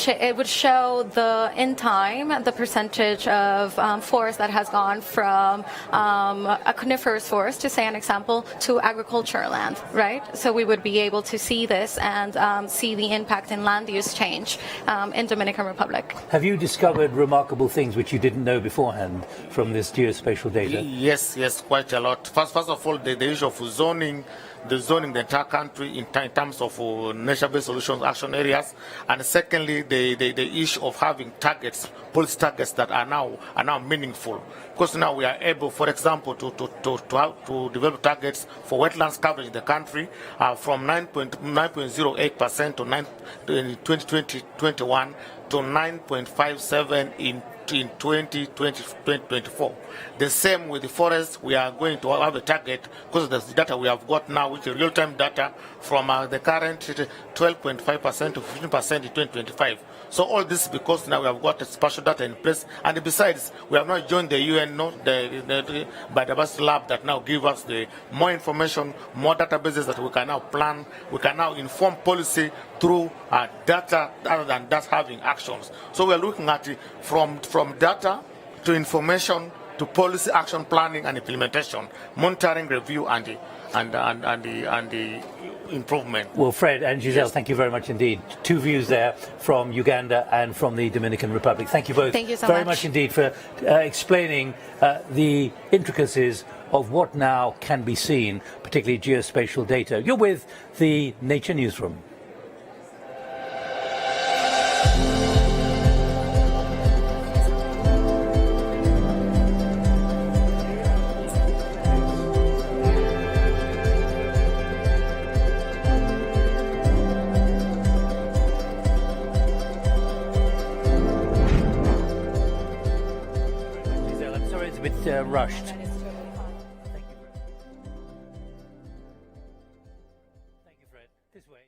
S13: show in time the percentage of forest that has gone from a coniferous forest, to say an example, to agricultural land, right? So we would be able to see this and see the impact in land use change in Dominican Republic.
S4: Have you discovered remarkable things which you didn't know beforehand from this geospatial data?
S14: Yes, quite a lot. First of all, the issue of zoning the entire country in terms of nature-based solutions action areas, and secondly, the issue of having targets, policy targets that are now meaningful. Because now we are able, for example, to develop targets for wetlands coverage in the country from 9.08% in 2021 to 9.57 in 2024. The same with the forests. We are going to have a target because of the data we have got now, which is real-time data from the current 12.5% to 15% in 2025. So all this because now we have got spatial data in place, and besides, we have now joined the UN, the biodiversity lab that now give us the more information, more databases that we can now plan. We can now inform policy through data rather than just having actions. So we are looking at it from data to information to policy action planning and implementation, monitoring, review, and the improvement.
S4: Well, Fred and Giselle, thank you very much indeed. Two views there from Uganda and from the Dominican Republic. Thank you both very much indeed for explaining the intricacies of what now can be seen, particularly geospatial data. You're with the Nature Newsroom. Rushed. Thank you, Fred. This way.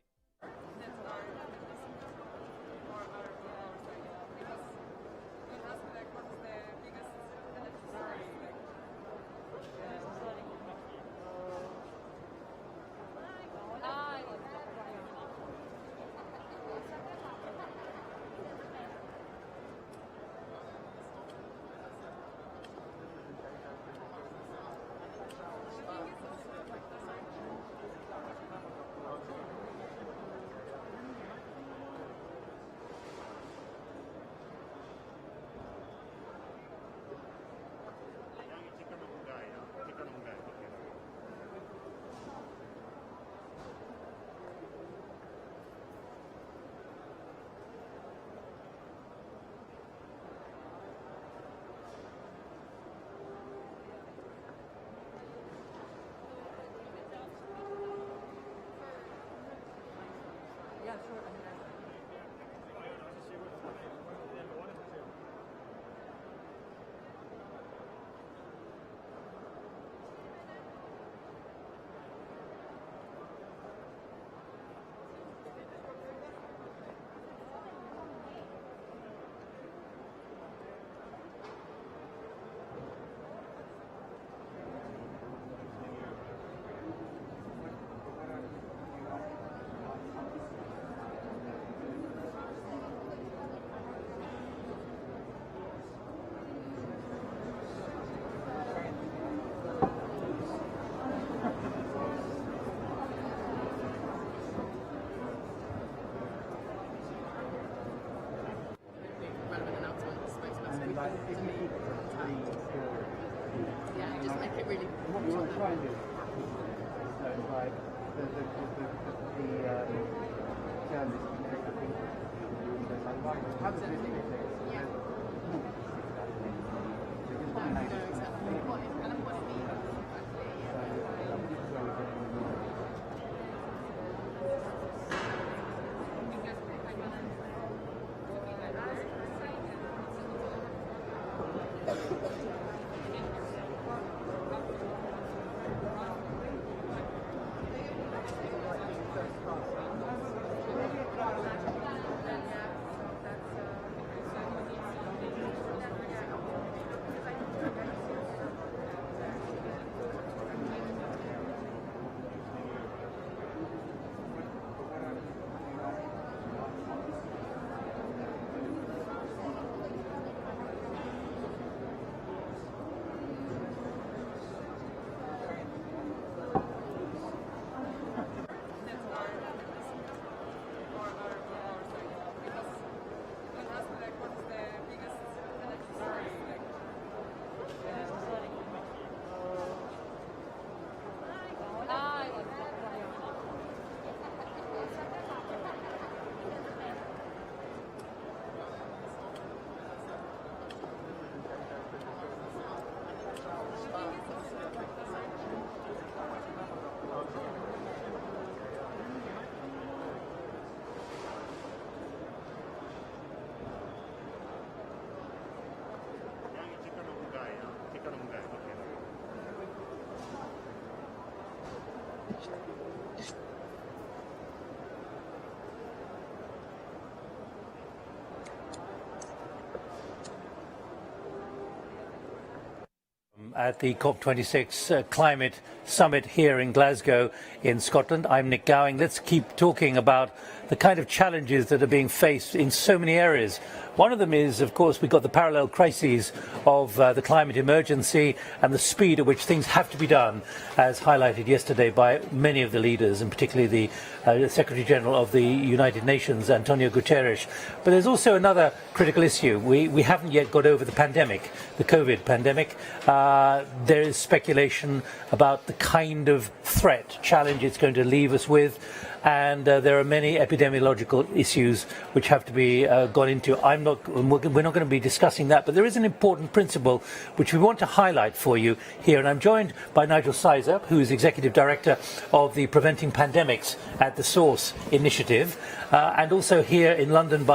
S4: at the COP26 Climate Summit here in Glasgow in Scotland. I'm Nick Gowing. Let's keep talking about the kind of challenges that are being faced in so many areas. One of them is, of course, we've got the parallel crises of the climate emergency and the speed at which things have to be done, as highlighted yesterday by many of the leaders, and particularly the Secretary General of the United Nations, Antonio Guterres. But there's also another critical issue. We haven't yet got over the pandemic, the COVID pandemic. There is speculation about the kind of threat, challenge it's going to leave us with. And there are many epidemiological issues which have to be gone into. We're not going to be discussing that, but there is an important principle which we want to highlight for you here. And I'm joined by Nigel Sizer, who is Executive Director of the Preventing Pandemics at the Source Initiative, and also here in London,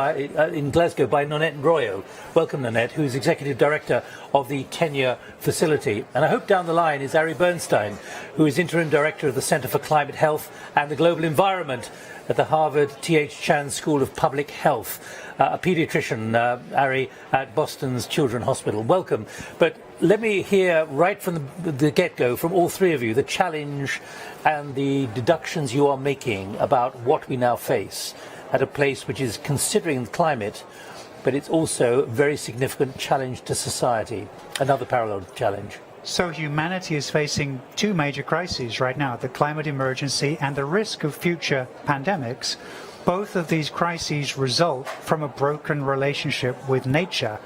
S4: in Glasgow, by Nonette Royo. Welcome, Nonette, who is Executive Director of the Tenure Facility. And I hope down the line is Ari Bernstein, who is Interim Director of the Centre for Climate Health and the Global Environment at the Harvard T.H. Chan School of Public Health, a paediatrician, Ari, at Boston's Children's Hospital. Welcome. But let me hear right from the get-go from all three of you the challenge and the deductions you are making about what we now face at a place which is considering the climate, but it's also a very significant challenge to society, another parallel challenge.
S15: So humanity is facing two major crises right now, the climate emergency and the risk of future pandemics. Both of these crises result from a broken relationship with nature.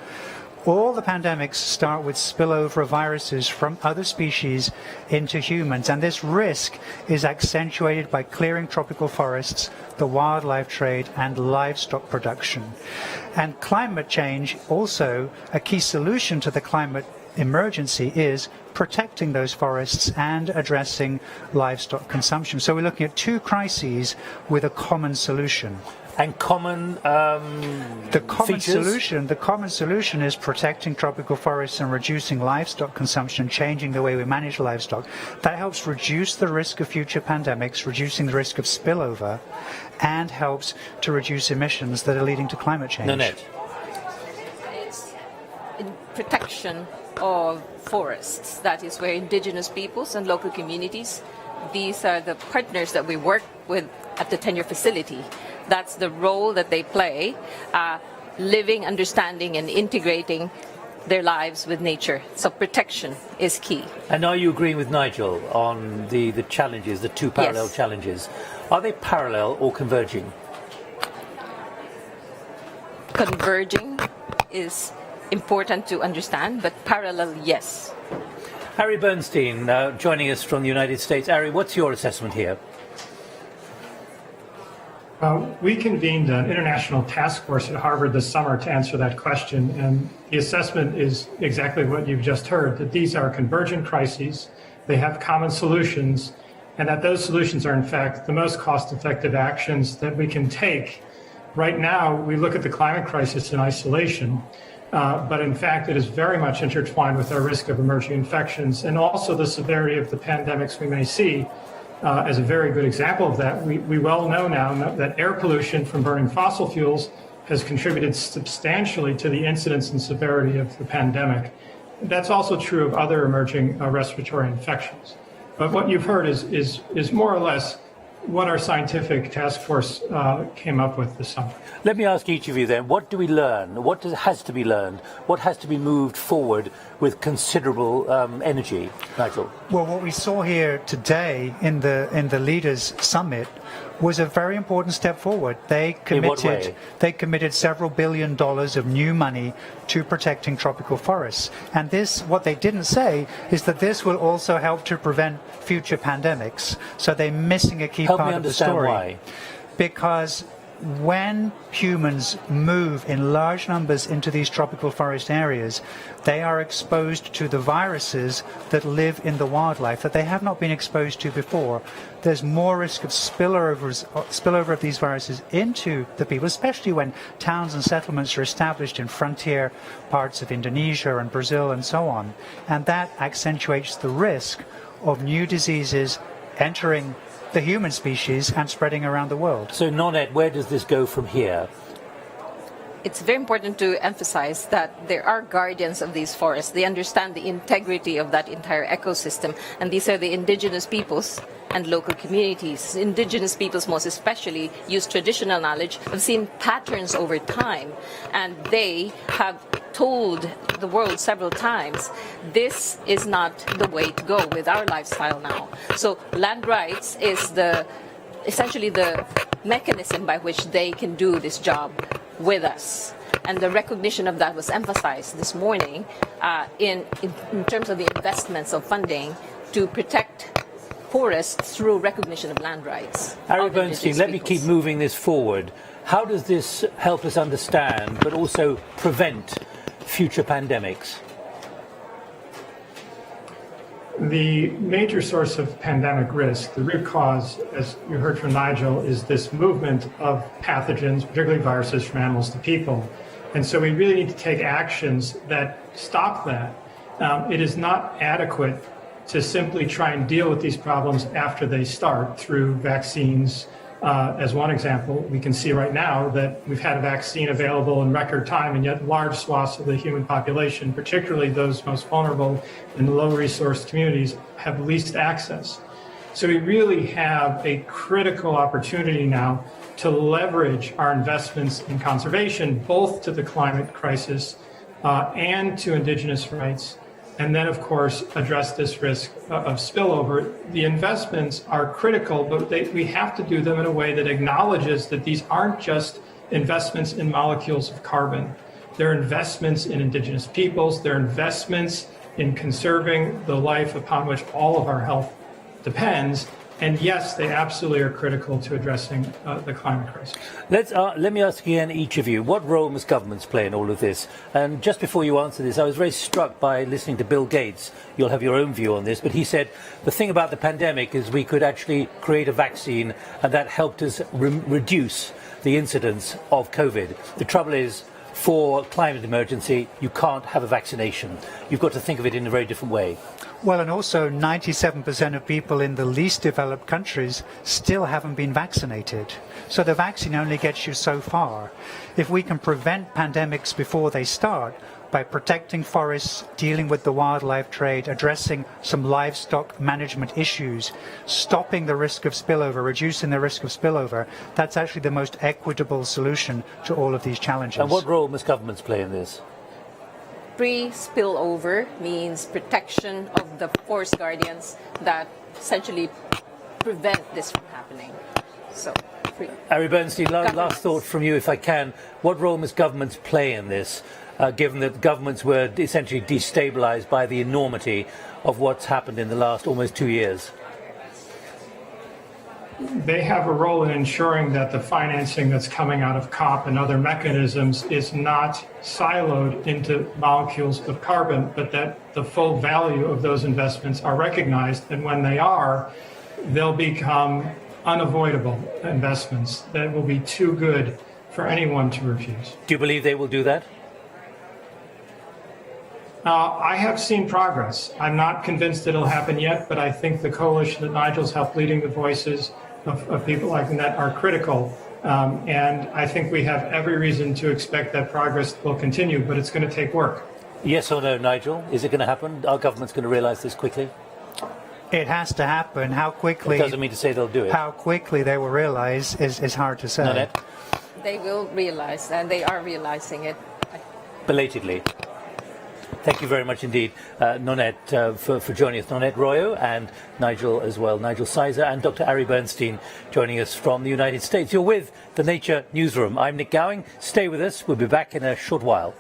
S15: All the pandemics start with spillover of viruses from other species into humans, and this risk is accentuated by clearing tropical forests, the wildlife trade, and livestock production. And climate change, also a key solution to the climate emergency, is protecting those forests and addressing livestock consumption. So we're looking at two crises with a common solution.
S4: And common
S15: the common solution is protecting tropical forests and reducing livestock consumption, changing the way we manage livestock. That helps reduce the risk of future pandemics, reducing the risk of spillover, and helps to reduce emissions that are leading to climate change.
S4: Nonette.
S16: Protection of forests. That is where indigenous peoples and local communities, these are the partners that we work with at the Tenure Facility. That's the role that they play, living, understanding, and integrating their lives with nature. So protection is key.
S4: And are you agreeing with Nigel on the challenges, the two parallel challenges? Are they parallel or converging?
S16: Converging is important to understand, but parallel, yes.
S4: Ari Bernstein, joining us from the United States. Ari, what's your assessment here?
S17: We convened an international task force at Harvard this summer to answer that question, and the assessment is exactly what you've just heard, that these are convergent crises, they have common solutions, and that those solutions are in fact the most cost-effective actions that we can take. Right now, we look at the climate crisis in isolation, but in fact it is very much intertwined with our risk of emerging infections and also the severity of the pandemics we may see. As a very good example of that, we well know now that air pollution from burning fossil fuels has contributed substantially to the incidence and severity of the pandemic. That's also true of other emerging respiratory infections. But what you've heard is more or less what our scientific task force came up with this summer.
S4: Let me ask each of you then, what do we learn? What has to be learned? What has to be moved forward with considerable energy? Nigel?
S15: Well, what we saw here today in the Leaders Summit was a very important step forward. They committed several $1 billion of new money to protecting tropical forests. And this, what they didn't say, is that this will also help to prevent future pandemics. So they're missing a key part of the story.
S4: Why?
S15: Because when humans move in large numbers into these tropical forest areas, they are exposed to the viruses that live in the wildlife that they have not been exposed to before. There's more risk of spillover of these viruses into the people, especially when towns and settlements are established in frontier parts of Indonesia and Brazil and so on. And that accentuates the risk of new diseases entering the human species and spreading around the world.
S4: So, Nonette, where does this go from here?
S16: it's very important to emphasize that there are guardians of these forests. They understand the integrity of that entire ecosystem, and these are the indigenous peoples and local communities. Indigenous peoples, most especially, use traditional knowledge, have seen patterns over time, and they have told the world several times, this is not the way to go with our lifestyle now. So land rights is essentially the mechanism by which they can do this job with us. And the recognition of that was emphasized this morning in terms of the investments of funding to protect forests through recognition of land rights.
S4: Ari Bernstein, let me keep moving this forward. How does this help us understand, but also prevent future pandemics?
S17: The major source of pandemic risk, the root cause, as you heard from Nigel, is this movement of pathogens, particularly viruses, from animals to people. And so we really need to take actions that stop that. It is not adequate to simply try and deal with these problems after they start through vaccines. As one example, we can see right now that we've had a vaccine available in record time, and yet large swaths of the human population, particularly those most vulnerable in the low-resource communities, have least access. So we really have a critical opportunity now to leverage our investments in conservation, both to the climate crisis and to indigenous rights, and then, of course, address this risk of spillover. The investments are critical, but we have to do them in a way that acknowledges that these aren't just investments in molecules of carbon. They're investments in indigenous peoples. They're investments in conserving the life upon which all of our health depends. And yes, they absolutely are critical to addressing the climate crisis.
S4: Let me ask again, each of you, what role must governments play in all of this? And just before you answer this, I was very struck by listening to Bill Gates. You'll have your own view on this, but he said the thing about the pandemic is we could actually create a vaccine, and that helped us reduce the incidence of COVID. The trouble is, for climate emergency, you can't have a vaccination. You've got to think of it in a very different way.
S15: Well, and also 97% of people in the least developed countries still haven't been vaccinated. So the vaccine only gets you so far. If we can prevent pandemics before they start by protecting forests, dealing with the wildlife trade, addressing some livestock management issues, stopping the risk of spillover, reducing the risk of spillover, that's actually the most equitable solution to all of these challenges.
S4: And what role must governments play in this?
S16: Pre-spillover means protection of the forest guardians that essentially prevent this from happening. So,
S4: Ari Bernstein, last thought from you, if I can. What role must governments play in this, given that governments were essentially destabilized by the enormity of what's happened in the last almost 2 years?
S17: They have a role in ensuring that the financing that's coming out of COP and other mechanisms is not siloed into molecules of carbon, but that the full value of those investments are recognized. And when they are, they'll become unavoidable investments that will be too good for anyone to refuse.
S4: Do you believe they will do that?
S17: I have seen progress. I'm not convinced it'll happen yet, but I think the coalition that Nigel's helped leading, the voices of people like that, are critical. And I think we have every reason to expect that progress will continue, but it's going to take work.
S4: Yes or no, Nigel? Is it going to happen? Are governments going to realize this quickly?
S15: It has to happen. How quickly?
S4: It doesn't mean to say they'll do it.
S15: How quickly they will realize is hard to say.
S4: Nanette?
S16: they will realize, and they are realizing it.
S4: Belatedly. Thank you very much indeed, Nonette, for joining us. Nonette Royo and Nigel as well. Nigel Sizer and Dr. Ari Bernstein joining us from the United States. You're with the Nature Newsroom. I'm Nick Gowing. Stay with us. We'll be back in a short while.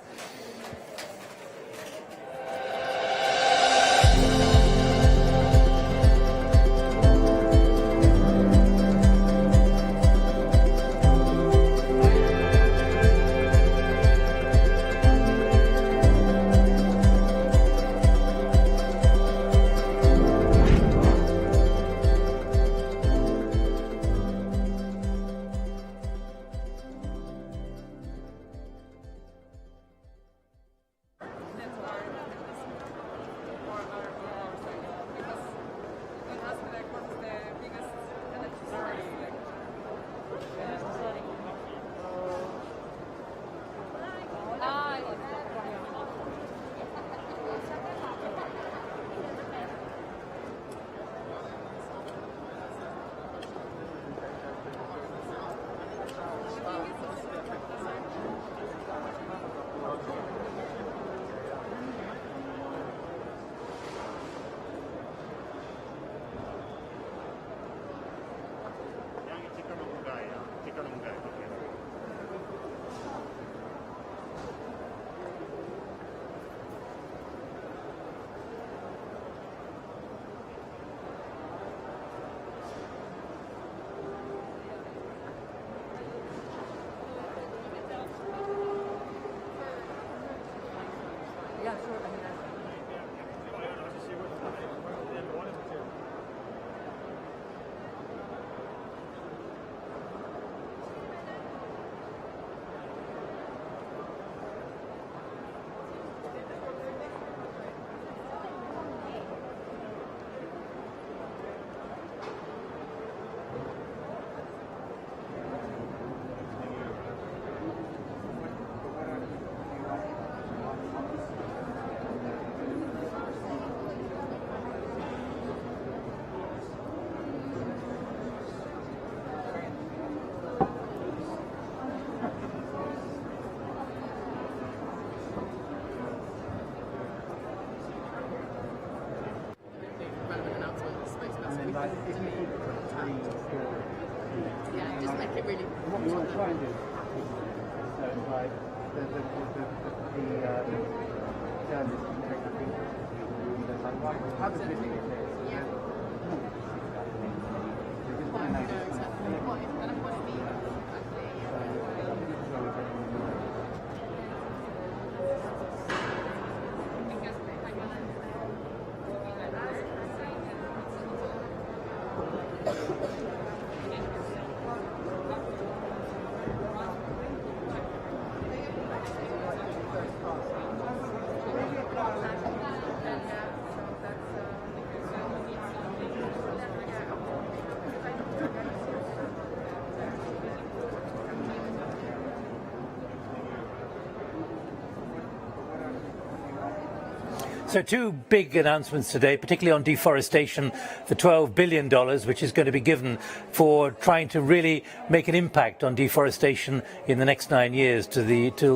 S4: So two big announcements today, particularly on deforestation, the $12 billion, which is going to be given for trying to really make an impact on deforestation in the next 9 years till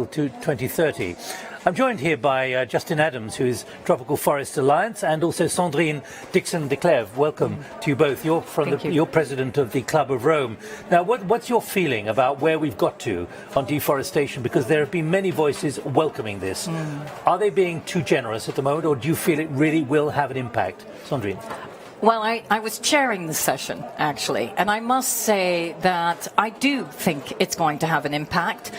S4: 2030. I'm joined here by Justin Adams, who is Tropical Forest Alliance, and also Sandrine Dixon de Clèves. Welcome to you both. You're president of the Club of Rome. Now, what's your feeling about where we've got to on deforestation? Because there have been many voices welcoming this. Are they being too generous at the moment, or do you feel it really will have an impact? Sandrine.
S18: Well, I was chairing the session, actually, and I must say that I do think it's going to have an impact.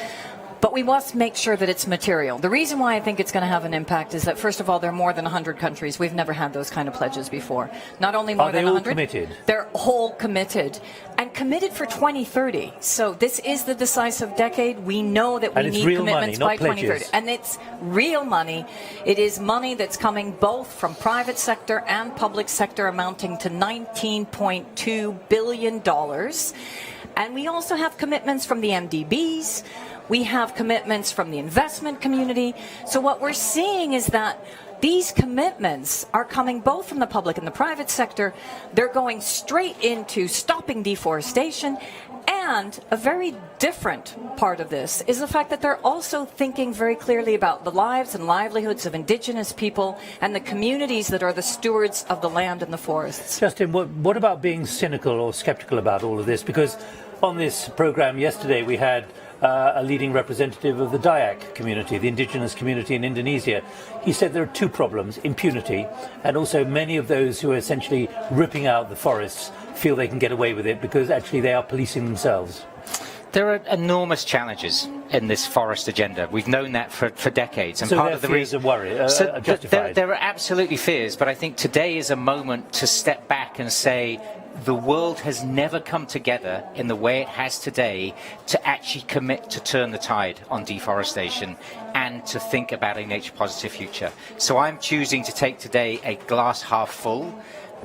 S18: But we must make sure that it's material. The reason why I think it's going to have an impact is that, first of all, there are more than 100 countries. We've never had those kind of pledges before. Not only more than 100. Are they all committed? They're all committed. And committed for 2030. So this is the decisive decade. We know that we need commitments by 2030. And it's real money. It is money that's coming both from private sector and public sector, amounting to $19.2 billion. And we also have commitments from the MDBs. We have commitments from the investment community. So what we're seeing is that these commitments are coming both from the public and the private sector. They're going straight into stopping deforestation. And a very different part of this is the fact that they're also thinking very clearly about the lives and livelihoods of indigenous people and the communities that are the stewards of the land and the forests.
S4: Justin, what about being cynical or skeptical about all of this? Because on this program yesterday we had a leading representative of the Dayak community, the indigenous community in Indonesia. He said there are two problems: impunity, and also many of those who are essentially ripping out the forests feel they can get away with it because actually they are policing themselves.
S19: There are enormous challenges in this forest agenda. We've known that for decades. And
S4: so
S19: part of the reason
S4: worry are justified.
S19: There are absolutely fears, but I think today is a moment to step back and say, the world has never come together in the way it has today to actually commit to turn the tide on deforestation and to think about a nature positive future. So I'm choosing to take today a glass half full.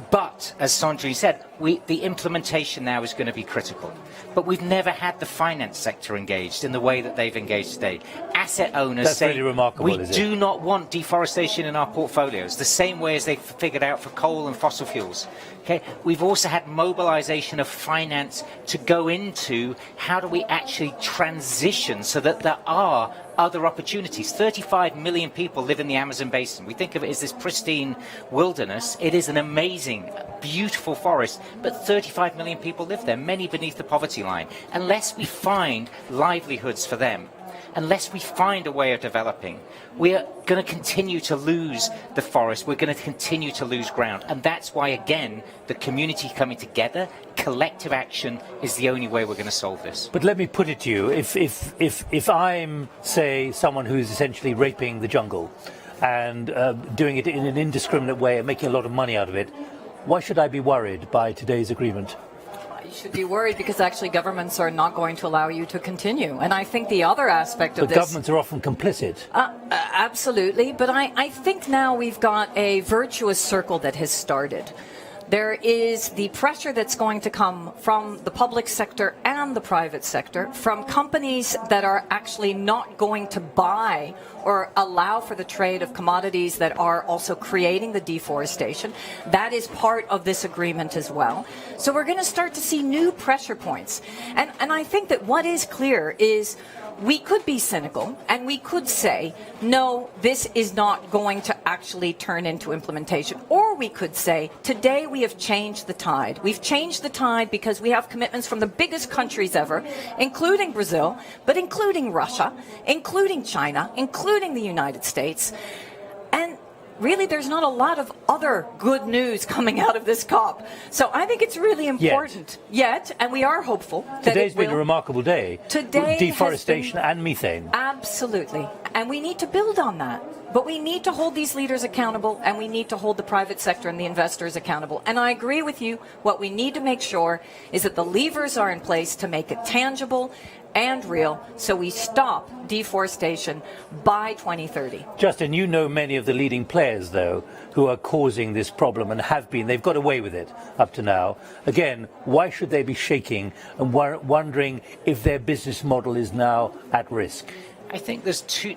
S19: But, as Sandrine said, the implementation now is going to be critical. But we've never had the finance sector engaged in the way that they've engaged today. Asset owners say,
S4: really remarkable,
S19: we do not want deforestation in our portfolios, the same way as they've figured out for coal and fossil fuels. Okay? We've also had mobilization of finance to go into how do we actually transition so that there are other opportunities. 35 million people live in the Amazon basin. We think of it as this pristine wilderness. It is an amazing, beautiful forest, but 35 million people live there, many beneath the poverty line. Unless we find livelihoods for them, unless we find a way of developing, we are going to continue to lose the forest. We're going to continue to lose ground. And that's why, again, the community coming together, collective action is the only way we're going to solve this.
S4: But let me put it to you, if I'm, say, someone who's essentially raping the jungle, and doing it in an indiscriminate way and making a lot of money out of it. Why should I be worried by today's agreement?
S18: You should be worried because actually governments are not going to allow you to continue. And I think the other aspect of
S4: this... But governments are often complicit.
S18: Absolutely. But I think now we've got a virtuous circle that has started. There is the pressure that's going to come from the public sector and the private sector, from companies that are actually not going to buy or allow for the trade of commodities that are also creating the deforestation. That is part of this agreement as well. So we're going to start to see new pressure points. And I think that what is clear is we could be cynical and we could say, no, this is not going to actually turn into implementation. Or we could say, today we have changed the tide. We've changed the tide because we have commitments from the biggest countries ever, including Brazil, but including Russia, including China, including the United States. And really, there's not a lot of other good news coming out of this COP. So I think it's really important. Yet and we are hopeful.
S4: Today's been a remarkable day.
S18: Today
S4: deforestation and methane.
S18: Absolutely. And we need to build on that. But we need to hold these leaders accountable, and we need to hold the private sector and the investors accountable. And I agree with you. What we need to make sure is that the levers are in place to make it tangible and real, so we stop deforestation by 2030.
S4: Justin, you know many of the leading players, though, who are causing this problem and have been. They've got away with it up to now. Again, why should they be shaking and wondering if their business model is now at risk?
S19: I think there's two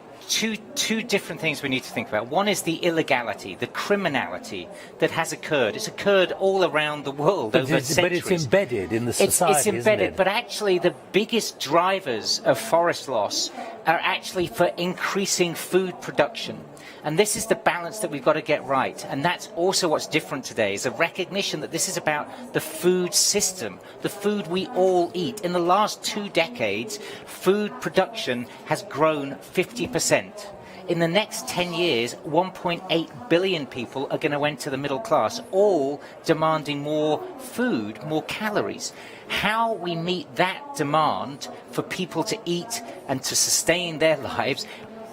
S19: different things we need to think about. One is the illegality, the criminality that has occurred. It's occurred all around the world over centuries.
S4: But it's embedded in the society,
S19: It's embedded,
S4: isn't it?
S19: but actually the biggest drivers of forest loss are actually for increasing food production. And this is the balance that we've got to get right. And that's also what's different today, is a recognition that this is about the food system, the food we all eat. In the last 2 decades, food production has grown 50%. In the next 10 years, 1.8 billion people are going to enter the middle class, all demanding more food, more calories. How we meet that demand for people to eat and to sustain their lives,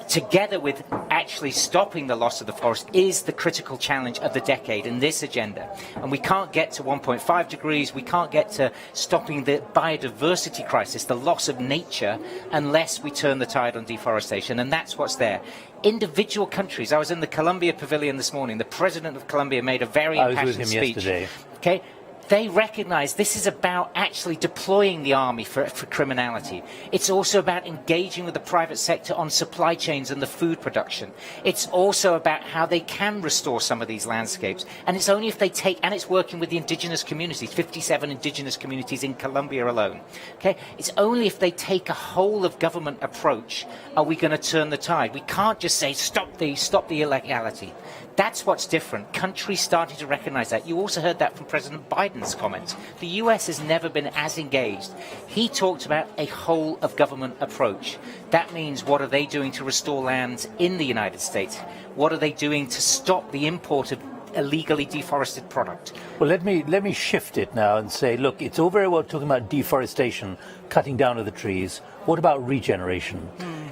S19: together with actually stopping the loss of the forest, is the critical challenge of the decade in this agenda. And we can't get to 1.5 degrees, we can't get to stopping the biodiversity crisis, the loss of nature, unless we turn the tide on deforestation. And that's what's there. Individual countries. I was in the Colombia Pavilion this morning. The president of Colombia made a very impassioned speech.
S4: Yesterday.
S19: Okay. They recognize this is about actually deploying the army for criminality. It's also about engaging with the private sector on supply chains and the food production. It's also about how they can restore some of these landscapes. And it's only if they take, and it's working with the indigenous communities, 57 indigenous communities in Colombia alone. Okay? It's only if they take a whole of government approach are we going to turn the tide. We can't just say stop the illegality. That's what's different. Countries starting to recognize that. You also heard that from President Biden's comments. The US has never been as engaged. He talked about a whole of government approach. That means, what are they doing to restore lands in the United States? What are they doing to stop the import of illegally deforested product?
S4: Well, let me shift it now and say, look, it's all very well talking about deforestation, cutting down of the trees. What about regeneration?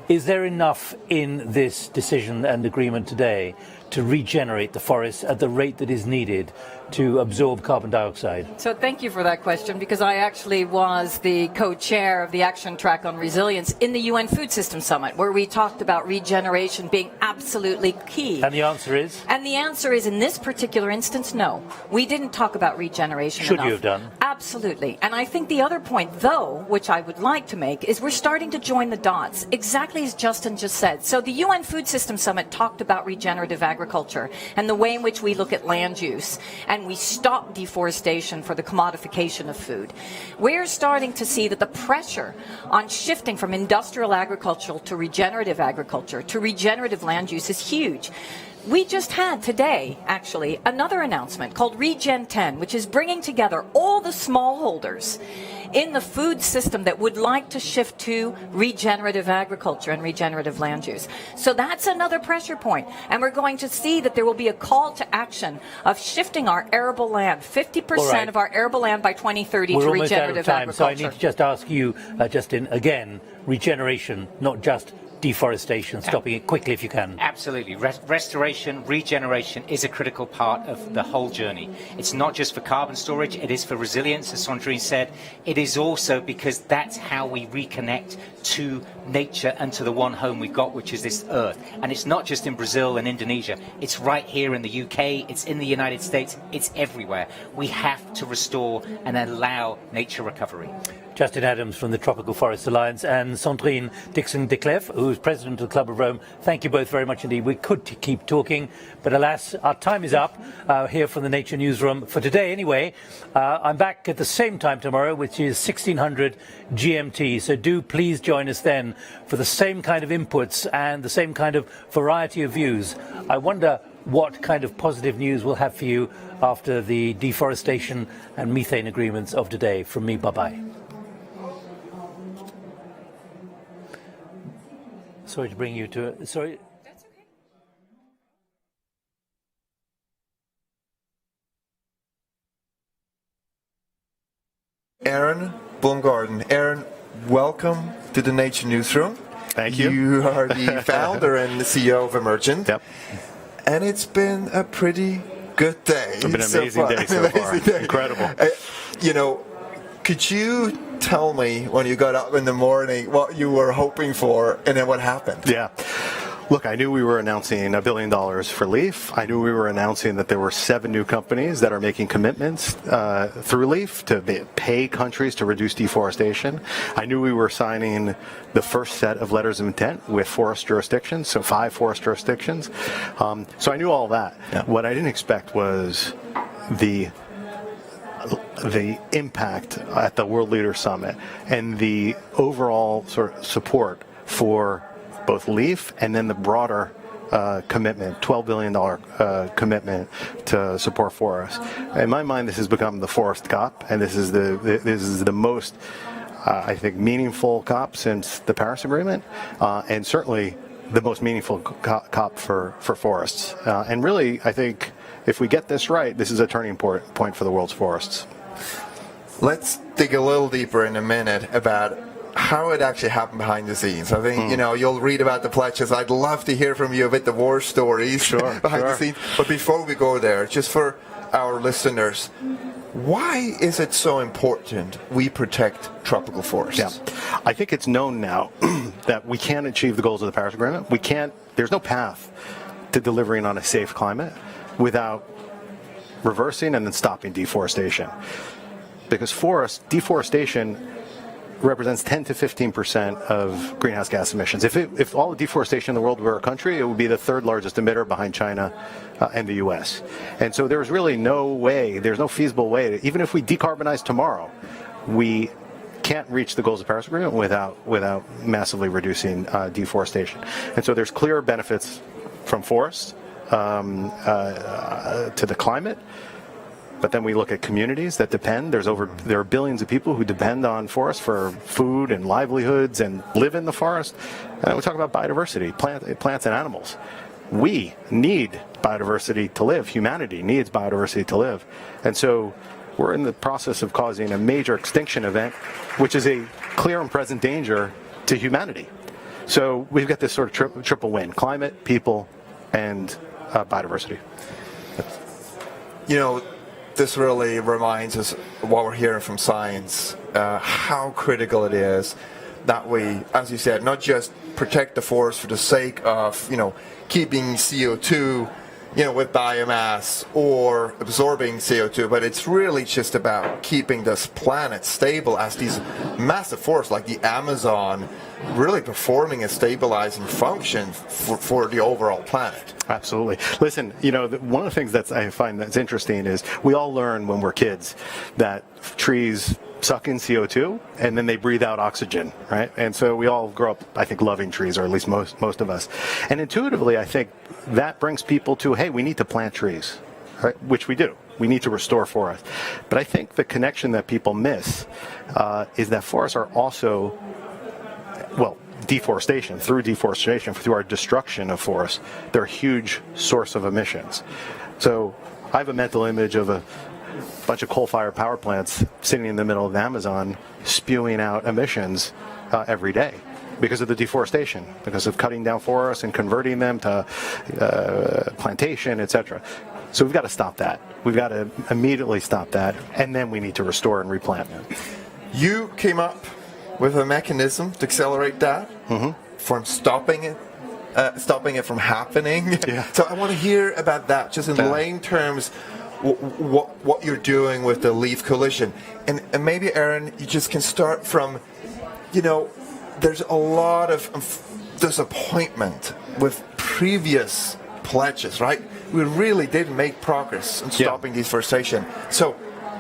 S4: Is there enough in this decision and agreement today to regenerate the forests at the rate that is needed to absorb carbon dioxide?
S18: So thank you for that question, because I actually was the co-chair of the action track on resilience in the UN Food System Summit, where we talked about regeneration being absolutely key.
S4: And the answer is?
S18: And the answer is, in this particular instance, no. We didn't talk about regeneration
S4: Should
S18: enough.
S4: you have done?
S18: Absolutely. And I think the other point, though, which I would like to make, is we're starting to join the dots, exactly as Justin just said. So the UN Food System Summit talked about regenerative agriculture and the way in which we look at land use, and we stop deforestation for the commodification of food. We're starting to see that the pressure on shifting from industrial agriculture to regenerative agriculture, to regenerative land use, is huge. We just had today, actually, another announcement called Regen 10, which is bringing together all the smallholders in the food system that would like to shift to regenerative agriculture and regenerative land use. So that's another pressure point. And we're going to see that there will be a call to action of shifting our arable land, 50% of our arable land by 2030 to regenerative agriculture.
S4: So I need to just ask you, Justin, again, regeneration, not just deforestation, stopping it quickly if you can.
S19: Absolutely. Restoration, regeneration is a critical part of the whole journey. It's not just for carbon storage, it is for resilience, as Sandrine said. It is also because that's how we reconnect to nature and to the one home we've got, which is this Earth. And it's not just in Brazil and Indonesia. It's right here in the UK. It's in the United States. It's everywhere. We have to restore and allow nature recovery.
S4: Justin Adams from the Tropical Forest Alliance and Sandrine Dixon-de Clef, who is president of the Club of Rome. Thank you both very much indeed. We could keep talking, but alas, our time is up here from the Nature Newsroom for today anyway. I'm back at the same time tomorrow, which is 1600 GMT. So do please join us then for the same kind of inputs and the same kind of variety of views. I wonder what kind of positive news we'll have for you after the deforestation and methane agreements of today. From me, bye-bye. Sorry to bring you to... Sorry.
S16: That's okay.
S20: Aaron Blomgarden. Aaron, welcome to the Nature Newsroom.
S21: Thank you.
S20: You are the founder and the CEO of Emergent.
S21: Yep.
S20: And it's been a pretty good day.
S21: It's been an amazing day so far. Incredible.
S20: You know, could you tell me when you got up in the morning what you were hoping for and then what happened?
S21: Yeah. Look, I knew we were announcing $1 billion for LEAF. I knew we were announcing that there were 7 new companies that are making commitments through LEAF to pay countries to reduce deforestation. I knew we were signing the first set of letters of intent with forest jurisdictions, so 5 forest jurisdictions. So I knew all that. Yeah. What I didn't expect was the impact at the World Leaders Summit and the overall sort of support for both LEAF and then the broader commitment, $12 billion commitment to support forests. In my mind, this has become the Forest COP, and this is the most, I think, meaningful COP since the Paris Agreement, and certainly the most meaningful COP for forests. And really, I think if we get this right, this is a turning point for the world's forests.
S20: Let's dig a little deeper in a minute about how it actually happened behind the scenes. I think, you know, you'll read about the pledges. I'd love to hear from you a bit the war stories behind the scenes. But before we go there, just for our listeners, why is it so important we protect tropical forests?
S21: Yeah. I think it's known now that we can't achieve the goals of the Paris Agreement. There's no path to delivering on a safe climate without reversing and then stopping deforestation. Because deforestation represents 10 to 15% of greenhouse gas emissions. If all the deforestation in the world were a country, it would be the 3rd largest emitter behind China and the US. And so there's really there's no feasible way, even if we decarbonize tomorrow, we can't reach the goals of the Paris Agreement without massively reducing deforestation. And so there's clear benefits from forests to the climate. But then we look at communities that depend. There are billions of people who depend on forests for food and livelihoods and live in the forest. And we talk about biodiversity, plants and animals. We need biodiversity to live. Humanity needs biodiversity to live. And so we're in the process of causing a major extinction event, which is a clear and present danger to humanity. So we've got this sort of triple win: climate, people, and biodiversity.
S20: You know, this really reminds us what we're hearing from science, how critical it is that we, as you said, not just protect the forest for the sake of, keeping CO2, with biomass or absorbing CO2, but it's really just about keeping this planet stable as these massive forests like the Amazon really performing a stabilizing function for the overall planet.
S21: Absolutely. Listen, one of the things that I find that's interesting is we all learn when we're kids that trees suck in CO2 and then they breathe out oxygen, right? And so we all grow up, I think, loving trees, or at least most of us. And intuitively, I think that brings people to, hey, we need to plant trees, right? Which we do. We need to restore forests. But I think the connection that people miss is that forests are also, deforestation, through our destruction of forests, they're a huge source of emissions. So I have a mental image of a bunch of coal-fired power plants sitting in the middle of the Amazon spewing out emissions every day. because of the deforestation, because of cutting down forests and converting them to plantation, etc. So we've got to stop that. We've got to immediately stop that, and then we need to restore and replant.
S20: You came up with a mechanism to accelerate that from stopping it from happening.
S21: Yeah.
S20: So I want to hear about that, just in layman terms, what you're doing with the Leaf Coalition. And maybe, Aaron, you just can start from, there's a lot of disappointment with previous pledges, right? We really didn't make progress in stopping deforestation. So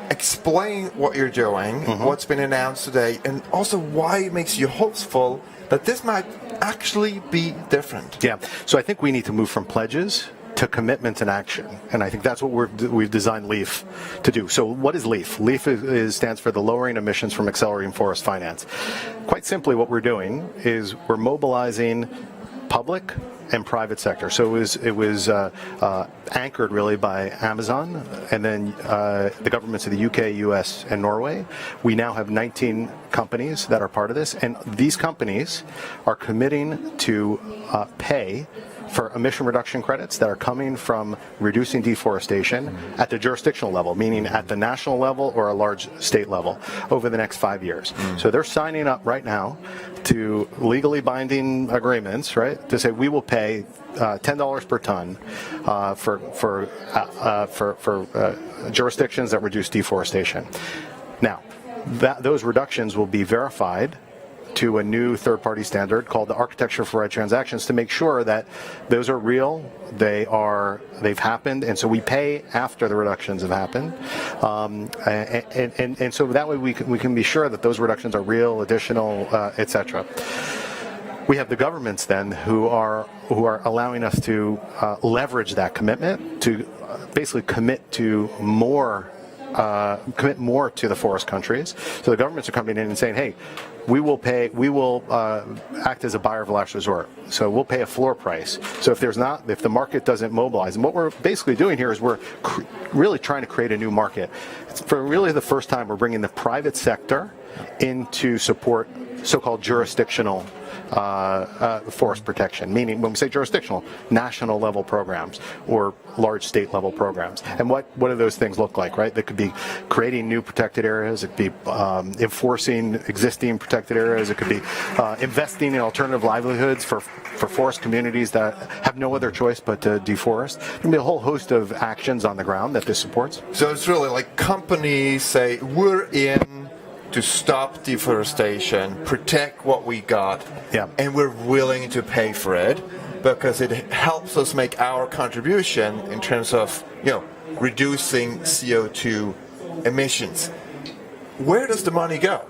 S20: explain what you're doing, what's been announced today, and also why it makes you hopeful that this might actually be different.
S21: Yeah, so I think we need to move from pledges to commitment and action, and I think that's what we've designed LEAF to do. So what is LEAF? LEAF stands for the Lowering Emissions from Accelerating Forest Finance. Quite simply, what we're doing is we're mobilizing public and private sector. So it was anchored really by Amazon and then the governments of the UK, US, and Norway. We now have 19 companies that are part of this, and these companies are committing to pay for emission reduction credits that are coming from reducing deforestation at the jurisdictional level, meaning at the national level or a large state level, over the next 5 years. So they're signing up right now to legally binding agreements, right, to say we will pay $10 per ton for jurisdictions that reduce deforestation. Now, those reductions will be verified to a new third-party standard called the Architecture for Right Transactions to make sure that those are real, they've happened, and so we pay after the reductions have happened, and so that way we can be sure that those reductions are real, additional, etc. We have the governments then who are allowing us to leverage that commitment to basically commit more to the forest countries. So the governments are coming in and saying, hey, we will act as a buyer of last resort. So we'll pay a floor price. So if the market doesn't mobilize, and what we're basically doing here is we're really trying to create a new market. It's for really the first time we're bringing the private sector in to support so-called jurisdictional forest protection, meaning when we say jurisdictional, national level programs or large state level programs. And what do those things look like, right? They could be creating new protected areas, it could be enforcing existing protected areas, it could be investing in alternative livelihoods for forest communities that have no other choice but to deforest. There can be a whole host of actions on the ground that this supports.
S20: So it's really like companies say, we're in to stop deforestation, protect what we got, and we're willing to pay for it because it helps us make our contribution in terms of, reducing CO2 emissions. Where does the money go?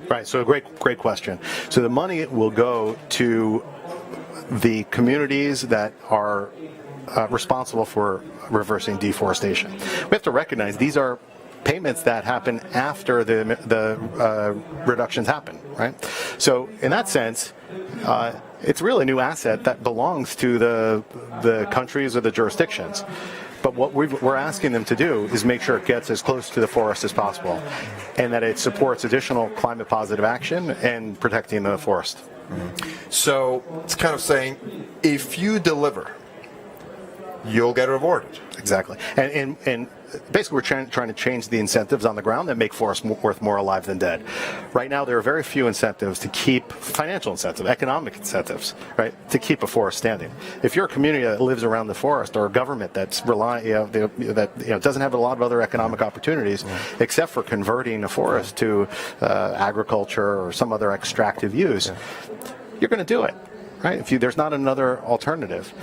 S21: Right, so a great question. So the money will go to the communities that are responsible for reversing deforestation. We have to recognize these are payments that happen after the reductions happen, right? So in that sense, it's really a new asset that belongs to the countries or the jurisdictions. But what we're asking them to do is make sure it gets as close to the forest as possible and that it supports additional climate positive action and protecting the forest.
S20: So it's kind of saying, if you deliver, you'll get rewarded.
S21: Exactly. And basically we're trying to change the incentives on the ground that make forests worth more alive than dead. Right now there are very few incentives to keep, financial incentives, economic incentives, right, to keep a forest standing. If you're a community that lives around the forest or a government that's doesn't have a lot of other economic opportunities except for converting a forest to agriculture or some other extractive use, you're going to do it, right? If there's not another alternative.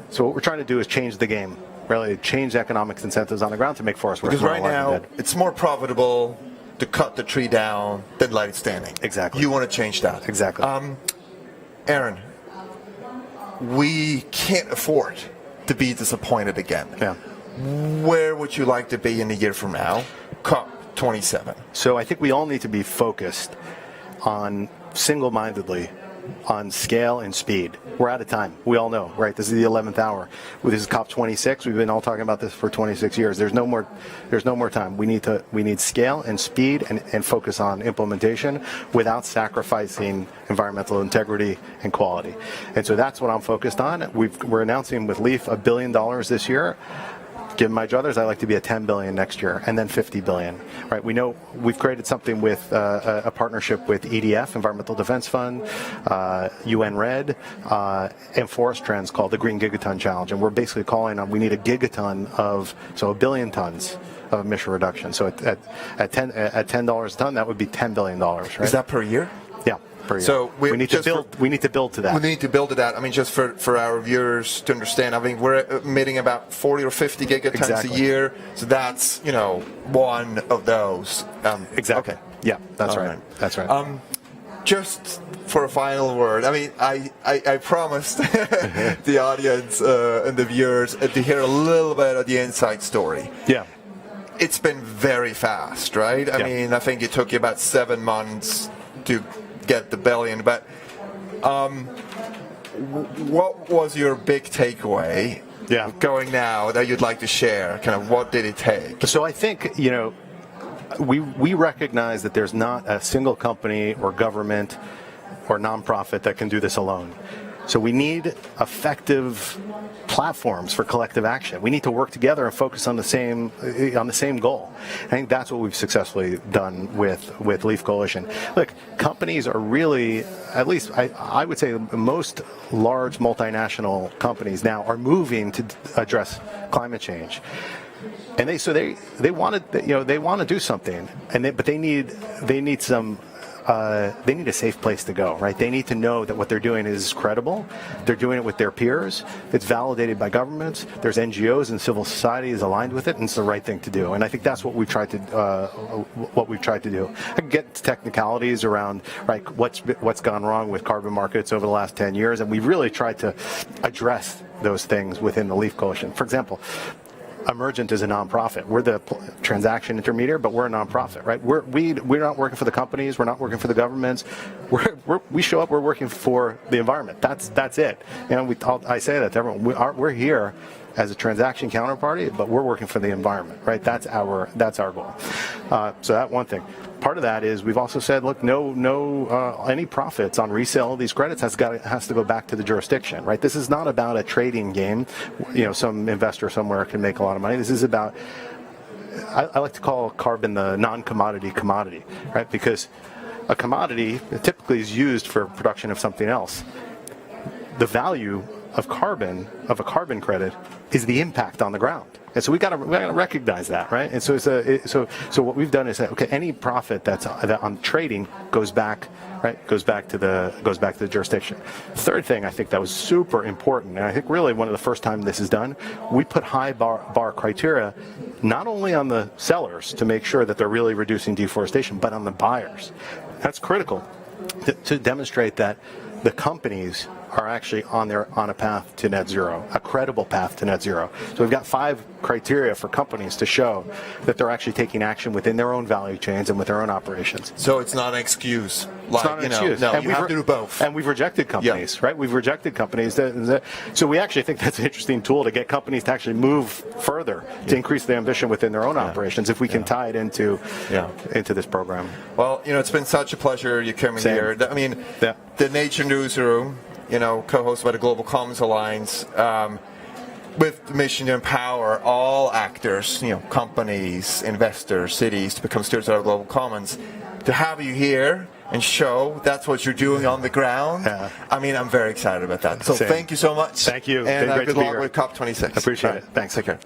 S21: So what we're trying to do is change the game. Really change economic incentives on the ground to make forests work.
S20: Because right now, it's more profitable to cut the tree down than let it standing.
S21: Exactly.
S20: You want to change that.
S21: Exactly.
S20: Aaron, we can't afford to be disappointed again.
S21: Yeah.
S20: Where would you like to be in a year from now? COP27.
S21: So I think we all need to be focused on single-mindedly on scale and speed. We're out of time. We all know, right? This is the 11th hour. This is COP26. We've been all talking about this for 26 years. There's no more time. We need scale and speed and focus on implementation without sacrificing environmental integrity and quality. And so that's what I'm focused on. We're announcing with LEAF $1 billion this year. Given my druthers, I'd like to be at 10 billion next year, and then 50 billion. Right? We know we've created something with a partnership with EDF, Environmental Defense Fund, UN Red, and Forest Trends called the Green Gigaton Challenge, and we're basically calling on we need a gigaton of $1 billion tons of emission reduction. So at $10 a ton, that would be $10 billion. Right?
S20: Is that per year?
S21: Yeah.
S20: So
S21: we need to build. We need to build to that.
S20: We need to build to that. I mean, just for our viewers to understand, I mean, we're emitting about 40 or 50 gigatons a year. So that's one of those.
S21: Exactly.
S20: Okay.
S21: Yeah, that's right. That's right.
S20: Just for a final word, I mean, I promised the audience and the viewers to hear a little bit of the inside story.
S21: Yeah.
S20: It's been very fast, right? I mean, I think it took you about 7 months to get the billion, but what was your big takeaway going now that you'd like to share? Kind of what did it take?
S21: So I think, we recognize that there's not a single company or government or nonprofit that can do this alone. So we need effective platforms for collective action. We need to work together and focus on the same goal. I think that's what we've successfully done with LEAF Coalition. Look, companies are really, at least I would say most large multinational companies now are moving to address climate change. And they want to do something, but they need a safe place to go, right? They need to know that what they're doing is credible. They're doing it with their peers. It's validated by governments. There's NGOs and civil society is aligned with it, and it's the right thing to do. And I think that's what we've tried to do. I can get to technicalities around what's gone wrong with carbon markets over the last 10 years, and we've really tried to address those things within the LEAF Coalition. For example, Emergent is a nonprofit. We're the transaction intermediary, but we're a nonprofit, right? We're not working for the companies. We're not working for the governments. We show up. We're working for the environment. That's it. I say that to everyone. We're here as a transaction counterparty, but we're working for the environment, right? That's our goal. So that one thing. Part of that is we've also said, look, any profits on resale of these credits has to go back to the jurisdiction, right? This is not about a trading game. Some investor somewhere can make a lot of money. This is about, I like to call carbon the non-commodity commodity, right? Because a commodity typically is used for production of something else. The value of a carbon credit is the impact on the ground. And so we got to recognize that, right? And so so what we've done is that any profit that's on trading goes back to the jurisdiction. Third thing I think that was super important, and I think really one of the first time this is done, we put high bar criteria not only on the sellers to make sure that they're really reducing deforestation, but on the buyers. That's critical to demonstrate that the companies are actually on a path to net zero, a credible path to net zero. So we've got 5 criteria for companies to show that they're actually taking action within their own value chains and with their own operations.
S20: So it's not an excuse.
S21: It's not an excuse.
S20: No, you have to do both.
S21: And we've rejected companies, right? We've rejected companies. So we actually think that's an interesting tool to get companies to actually move further, to increase their ambition within their own operations, if we can tie it into this program.
S20: Well, it's been such a pleasure you coming here. I mean, the Nature Newsroom, co-hosted by the Global Commons Alliance, with the mission to empower all actors, companies, investors, cities, to become stewards of our global commons. To have you here and show that's what you're doing on the ground, I mean, I'm very excited about that. So thank you so much.
S21: Thank you.
S20: And
S21: great
S20: good
S21: to be
S20: luck
S21: here.
S20: with COP26.
S21: I appreciate it. Thanks.
S20: Take care.